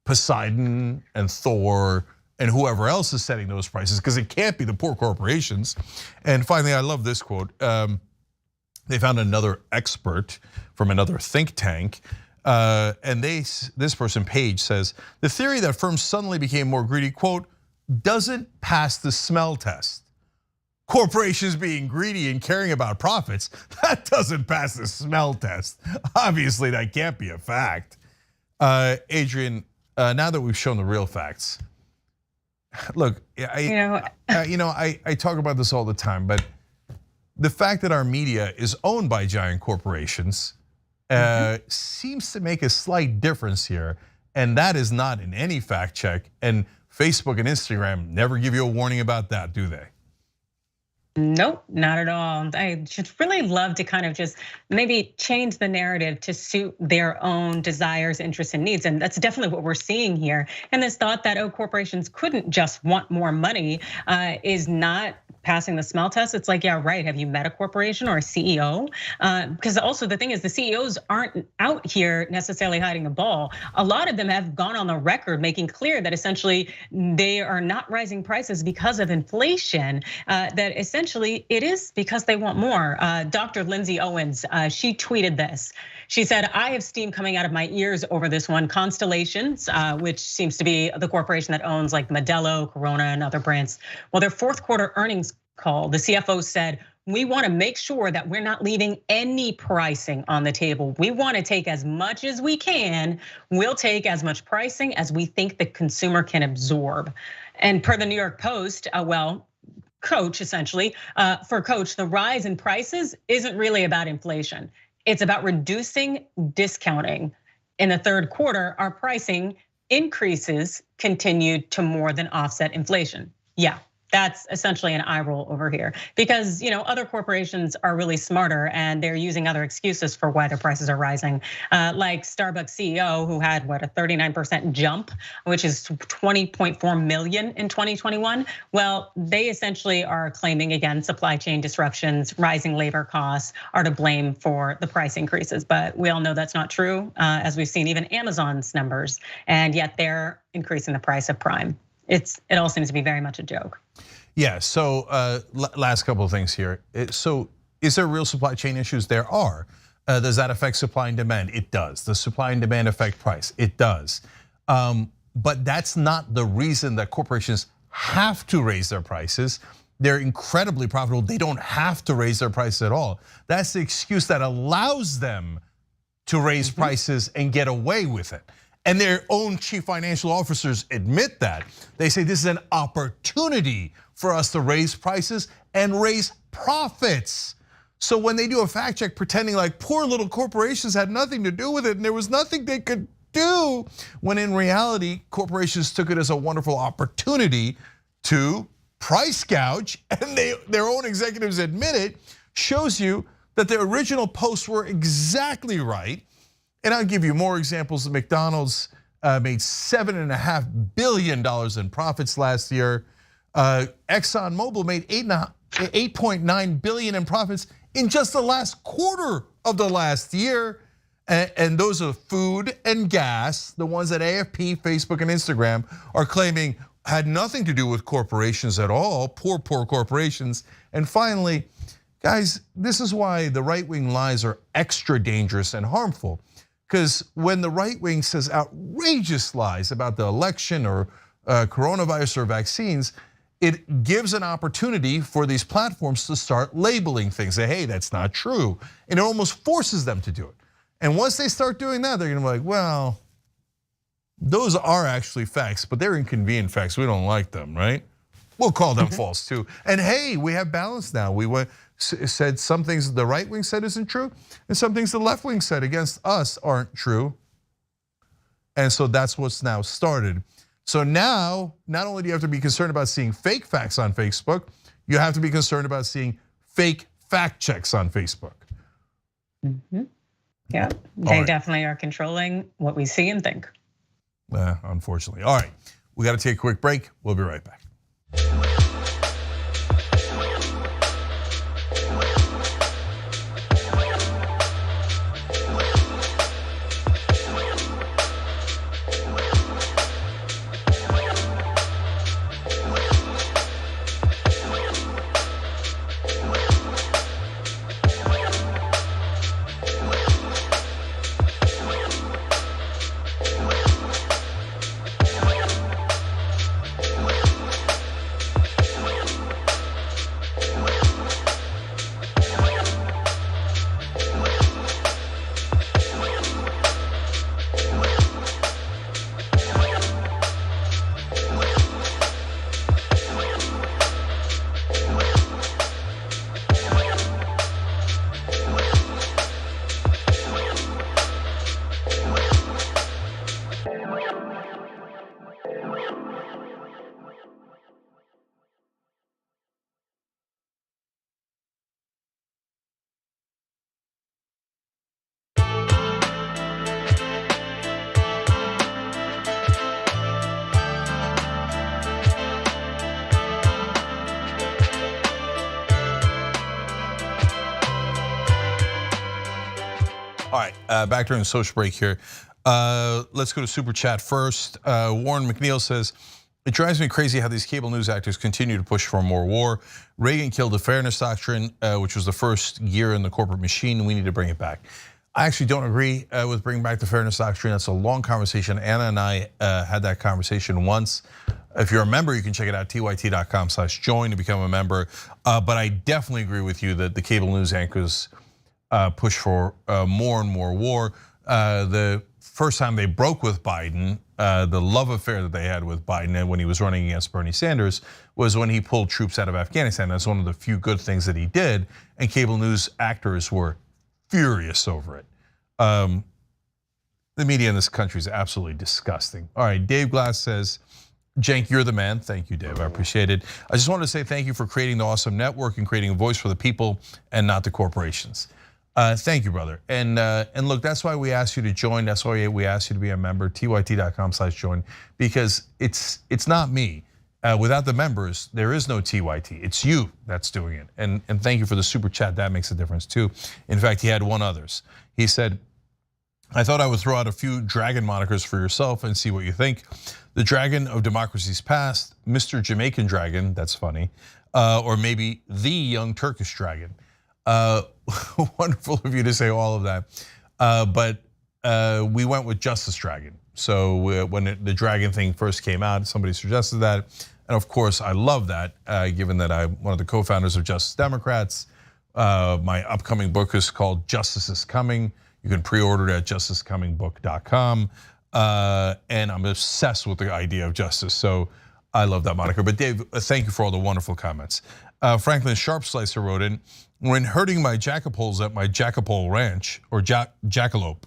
Poseidon and Thor and whoever else is setting those prices, because it can't be the poor corporations. And finally, I love this quote. They found another expert from another think tank, and this person, Page, says, the theory that firms suddenly became more greedy, quote, doesn't pass the smell test. Corporations being greedy and caring about profits, that doesn't pass the smell test. Obviously, that can't be a fact. Adrian, now that we've shown the real facts, look, I talk about this all the time, but the fact that our media is owned by giant corporations seems to make a slight difference here, and that is not in any fact check. And Facebook and Instagram never give you a warning about that, do they? Nope, not at all. I should really love to kind of just maybe change the narrative to suit their own desires, interests, and needs. And that's definitely what we're seeing here. And this thought that, corporations couldn't just want more money is not passing the smell test. It's like, yeah, right. Have you met a corporation or a CEO? Because also the thing is, the CEOs aren't out here necessarily hiding the ball. A lot of them have gone on the record making clear that essentially they are not rising prices because of inflation, that essentially it is because they want more. Dr. Lindsay Owens, she tweeted this. She said, I have steam coming out of my ears over this one. Constellations, which seems to be the corporation that owns like Modelo, Corona, and other brands. Well, their fourth quarter earnings call, the CFO said, we want to make sure that we're not leaving any pricing on the table. We want to take as much as we can. We'll take as much pricing as we think the consumer can absorb. And per the New York Post, Coach, essentially, for Coach, the rise in prices isn't really about inflation. It's about reducing discounting. In the third quarter, our pricing increases continued to more than offset inflation. Yeah, that's essentially an eye roll over here, because other corporations are really smarter and they're using other excuses for why their prices are rising. Like Starbucks CEO, who had a 39% jump, which is 20.4 million in 2021. Well, they essentially are claiming, again, supply chain disruptions, rising labor costs are to blame for the price increases. But we all know that's not true, as we've seen even Amazon's numbers, and yet they're increasing the price of Prime. It all seems to be very much a joke. Yeah, so last couple of things here. So is there real supply chain issues? There are. Does that affect supply and demand? It does. Does supply and demand affect price? It does. But that's not the reason that corporations have to raise their prices. They're incredibly profitable. They don't have to raise their prices at all. That's the excuse that allows them to raise prices and get away with it. And their own chief financial officers admit that. They say this is an opportunity for us to raise prices and raise profits. So when they do a fact check pretending like poor little corporations had nothing to do with it and there was nothing they could do, when in reality, corporations took it as a wonderful opportunity to price gouge, and their own executives admit it, shows you that the original posts were exactly right. And I'll give you more examples. McDonald's made $7.5 billion in profits last year. ExxonMobil made $8.9 billion in profits in just the last quarter of the last year. And those are food and gas, the ones that AFP, Facebook, and Instagram are claiming had nothing to do with corporations at all, poor corporations. And finally, guys, this is why the right-wing lies are extra dangerous and harmful. Because when the right wing says outrageous lies about the election or coronavirus or vaccines, it gives an opportunity for these platforms to start labeling things. Say, hey, that's not true. And it almost forces them to do it. And once they start doing that, they're gonna be like, well, those are actually facts, but they're inconvenient facts. We don't like them, right? We'll call them false too. And hey, we have balance now. We said some things the right wing said isn't true, and some things the left wing said against us aren't true. And so that's what's now started. So now, not only do you have to be concerned about seeing fake facts on Facebook, you have to be concerned about seeing fake fact checks on Facebook. Yeah, they definitely are controlling what we see and think. Unfortunately. All right, we got to take a quick break. We'll be right back. All right, back during the social break here. Let's go to Super Chat first. Warren McNeil says, it drives me crazy how these cable news actors continue to push for more war. Reagan killed the fairness doctrine, which was the first gear in the corporate machine. We need to bring it back. I actually don't agree with bringing back the fairness doctrine. That's a long conversation. Anna and I had that conversation once. If you're a member, you can check it out, tyt.com/join to become a member. But I definitely agree with you that the cable news anchors push for more and more war. The first time they broke with Biden, the love affair that they had with Biden and when he was running against Bernie Sanders was when he pulled troops out of Afghanistan. That's one of the few good things that he did, and cable news actors were furious over it. The media in this country is absolutely disgusting. All right, Dave Glass says, Cenk, you're the man. Thank you, Dave, I appreciate it. I just wanted to say thank you for creating the awesome network and creating a voice for the people and not the corporations. Thank you, brother. And look, that's why we asked you to join. That's why we asked you to be a member, tyt.com/join, because it's not me. Without the members, there is no TYT. It's you that's doing it. And thank you for the super chat. That makes a difference too. In fact, he had one others. He said, I thought I would throw out a few dragon monikers for yourself and see what you think. The Dragon of Democracy's Past, Mr. Jamaican Dragon, that's funny, or maybe the Young Turkish Dragon. Wonderful of you to say all of that, but we went with Justice Dragon. So when the dragon thing first came out, somebody suggested that, and of course I love that, given that I'm one of the co-founders of Justice Democrats. My upcoming book is called Justice is Coming. You can pre-order it at justicecomingbook.com, and I'm obsessed with the idea of justice, so I love that moniker. But Dave, thank you for all the wonderful comments. Franklin Sharpslicer wrote in, when herding my jackapoles at my jackapole ranch, or jackalope,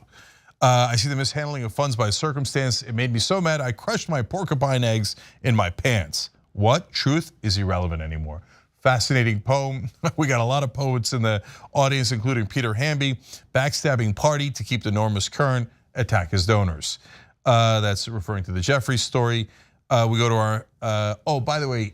I see the mishandling of funds by circumstance. It made me so mad, I crushed my porcupine eggs in my pants. What? Truth is irrelevant anymore. fascinating poem. We got a lot of poets in the audience, including Peter Hamby. Backstabbing party to keep the norms current, attack his donors. That's referring to the Jeffries story. We go to our, oh, by the way,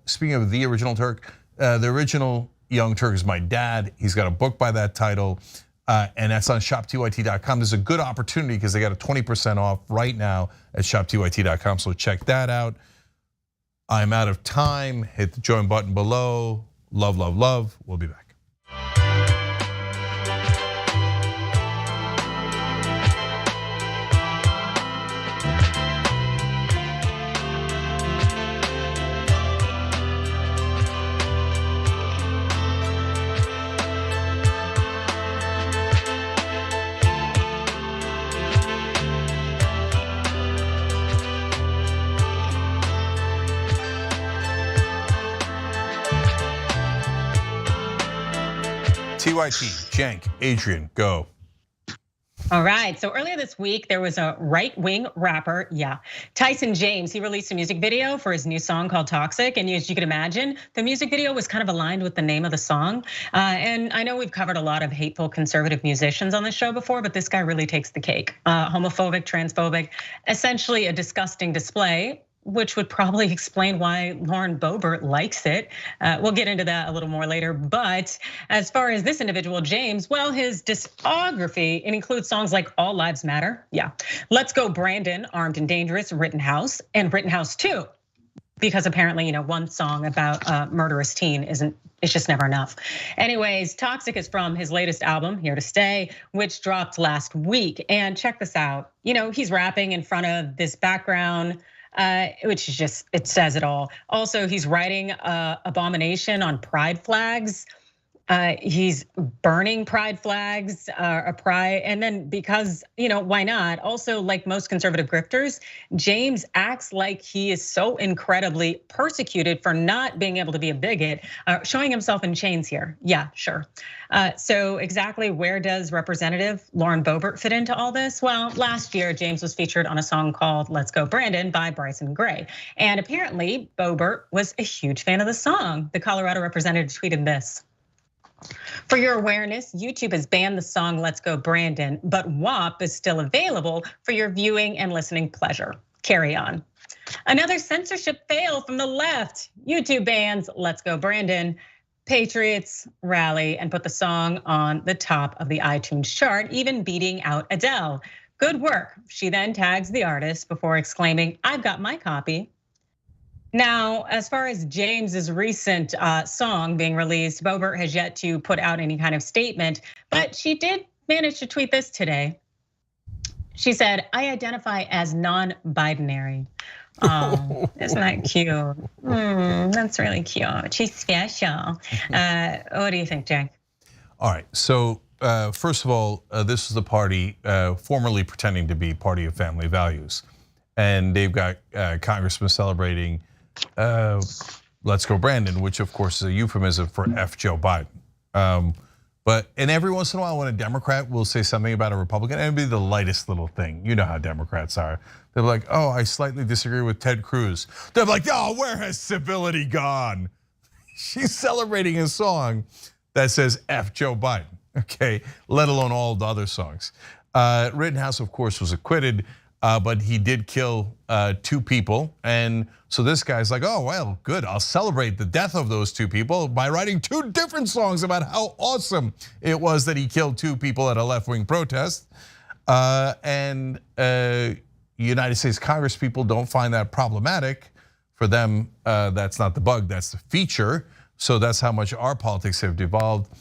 speaking of the original Turk, the original Young Turk is my dad. He's got a book by that title, and that's on shoptyt.com. There's a good opportunity because they got a 20% off right now at shoptyt.com, so check that out. I'm out of time. Hit the join button below. Love, love, love. We'll be back. TYT, Cenk, Adrian, go. All right, so earlier this week, there was a right-wing rapper, Tyson James. He released a music video for his new song called Toxic. And as you can imagine, the music video was kind of aligned with the name of the song. And I know we've covered a lot of hateful conservative musicians on the show before, but this guy really takes the cake. Homophobic, transphobic, essentially a disgusting display, which would probably explain why Lauren Boebert likes it. We'll get into that a little more later. But as far as this individual, James, well, his discography, it includes songs like All Lives Matter, Let's Go Brandon, Armed and Dangerous, Rittenhouse, and Rittenhouse 2. Because apparently, one song about a murderous teen it's just never enough. Anyways, Toxic is from his latest album, Here to Stay, which dropped last week. And check this out. He's rapping in front of this background, which is just, it says it all. Also, he's writing abomination on pride flags. He's burning pride flags, a pride, and then because, why not? Also, like most conservative grifters, James acts like he is so incredibly persecuted for not being able to be a bigot, showing himself in chains here. Yeah, sure. So exactly where does Representative Lauren Boebert fit into all this? Well, last year, James was featured on a song called Let's Go Brandon by Bryson Gray. And apparently, Boebert was a huge fan of the song. The Colorado representative tweeted this. For your awareness, YouTube has banned the song Let's Go Brandon, but WAP is still available for your viewing and listening pleasure. Carry on. Another censorship fail from the left. YouTube bans Let's Go Brandon. Patriots rally and put the song on the top of the iTunes chart, even beating out Adele. Good work. She then tags the artist before exclaiming, I've got my copy. Now, as far as James's recent song being released, Boebert has yet to put out any kind of statement, but she did manage to tweet this today. She said, I identify as non-binary. Oh, isn't that cute? That's really cute. She's special. What do you think, Jack? All right, so first of all, this is the party formerly pretending to be Party of Family Values. And they've got congressmen celebrating Let's Go Brandon, which of course is a euphemism for F Joe Biden. And every once in a while when a Democrat will say something about a Republican, it'll be the lightest little thing. You know how Democrats are. They're like, oh, I slightly disagree with Ted Cruz. They're like, oh, where has civility gone? She's celebrating a song that says F Joe Biden, okay? Let alone all the other songs. Rittenhouse, of course, was acquitted, but he did kill 2 people. And so this guy's like, oh, well, good. I'll celebrate the death of those 2 people by writing 2 different songs about how awesome it was that he killed 2 people at a left-wing protest. United States Congress people don't find that problematic. For them, that's not the bug, that's the feature. So that's how much our politics have devolved.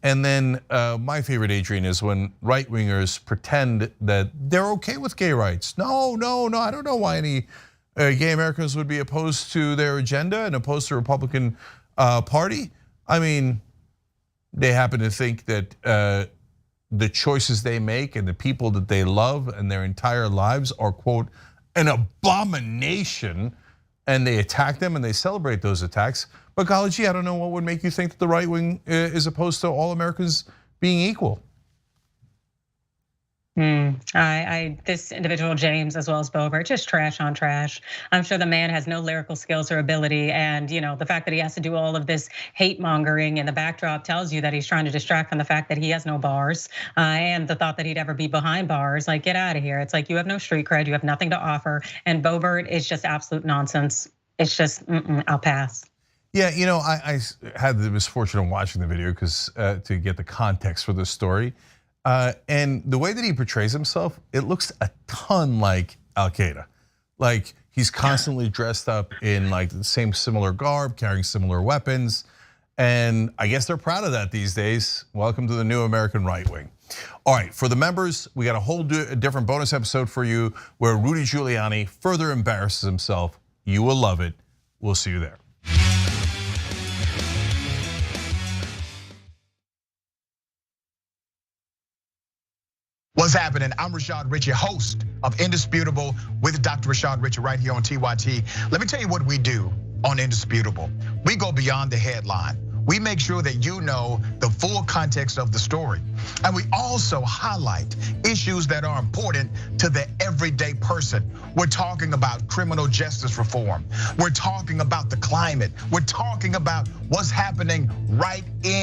And then my favorite, Adrian, is when right-wingers pretend that they're okay with gay rights. No, I don't know why any gay Americans would be opposed to their agenda and opposed to the Republican Party. I mean, they happen to think that the choices they make and the people that they love and their entire lives are, quote, an abomination, and they attack them and they celebrate those attacks. But golly gee, I don't know what would make you think that the right wing is opposed to all Americans being equal. This individual, James, as well as Boebert, just trash on trash. I'm sure the man has no lyrical skills or ability. And the fact that he has to do all of this hate mongering in the backdrop tells you that he's trying to distract from the fact that he has no bars and the thought that he'd ever be behind bars. Like, get out of here. It's like you have no street cred, you have nothing to offer. And Boebert is just absolute nonsense. It's just, I'll pass. Yeah, I had the misfortune of watching the video because to get the context for this story. And the way that he portrays himself, it looks a ton like Al-Qaeda. Like he's constantly dressed up in like the same similar garb, carrying similar weapons. And I guess they're proud of that these days. Welcome to the new American right wing. All right, for the members, we got a whole different bonus episode for you where Rudy Giuliani further embarrasses himself. You will love it. We'll see you there. What's happening? I'm Rashad Richey, host of Indisputable with Dr. Rashad Richey right here on TYT. Let me tell you what we do on Indisputable. We go beyond the headline. We make sure that you know the full context of the story. And we also highlight issues that are important to the everyday person. We're talking about criminal justice reform. We're talking about the climate. We're talking about what's happening right in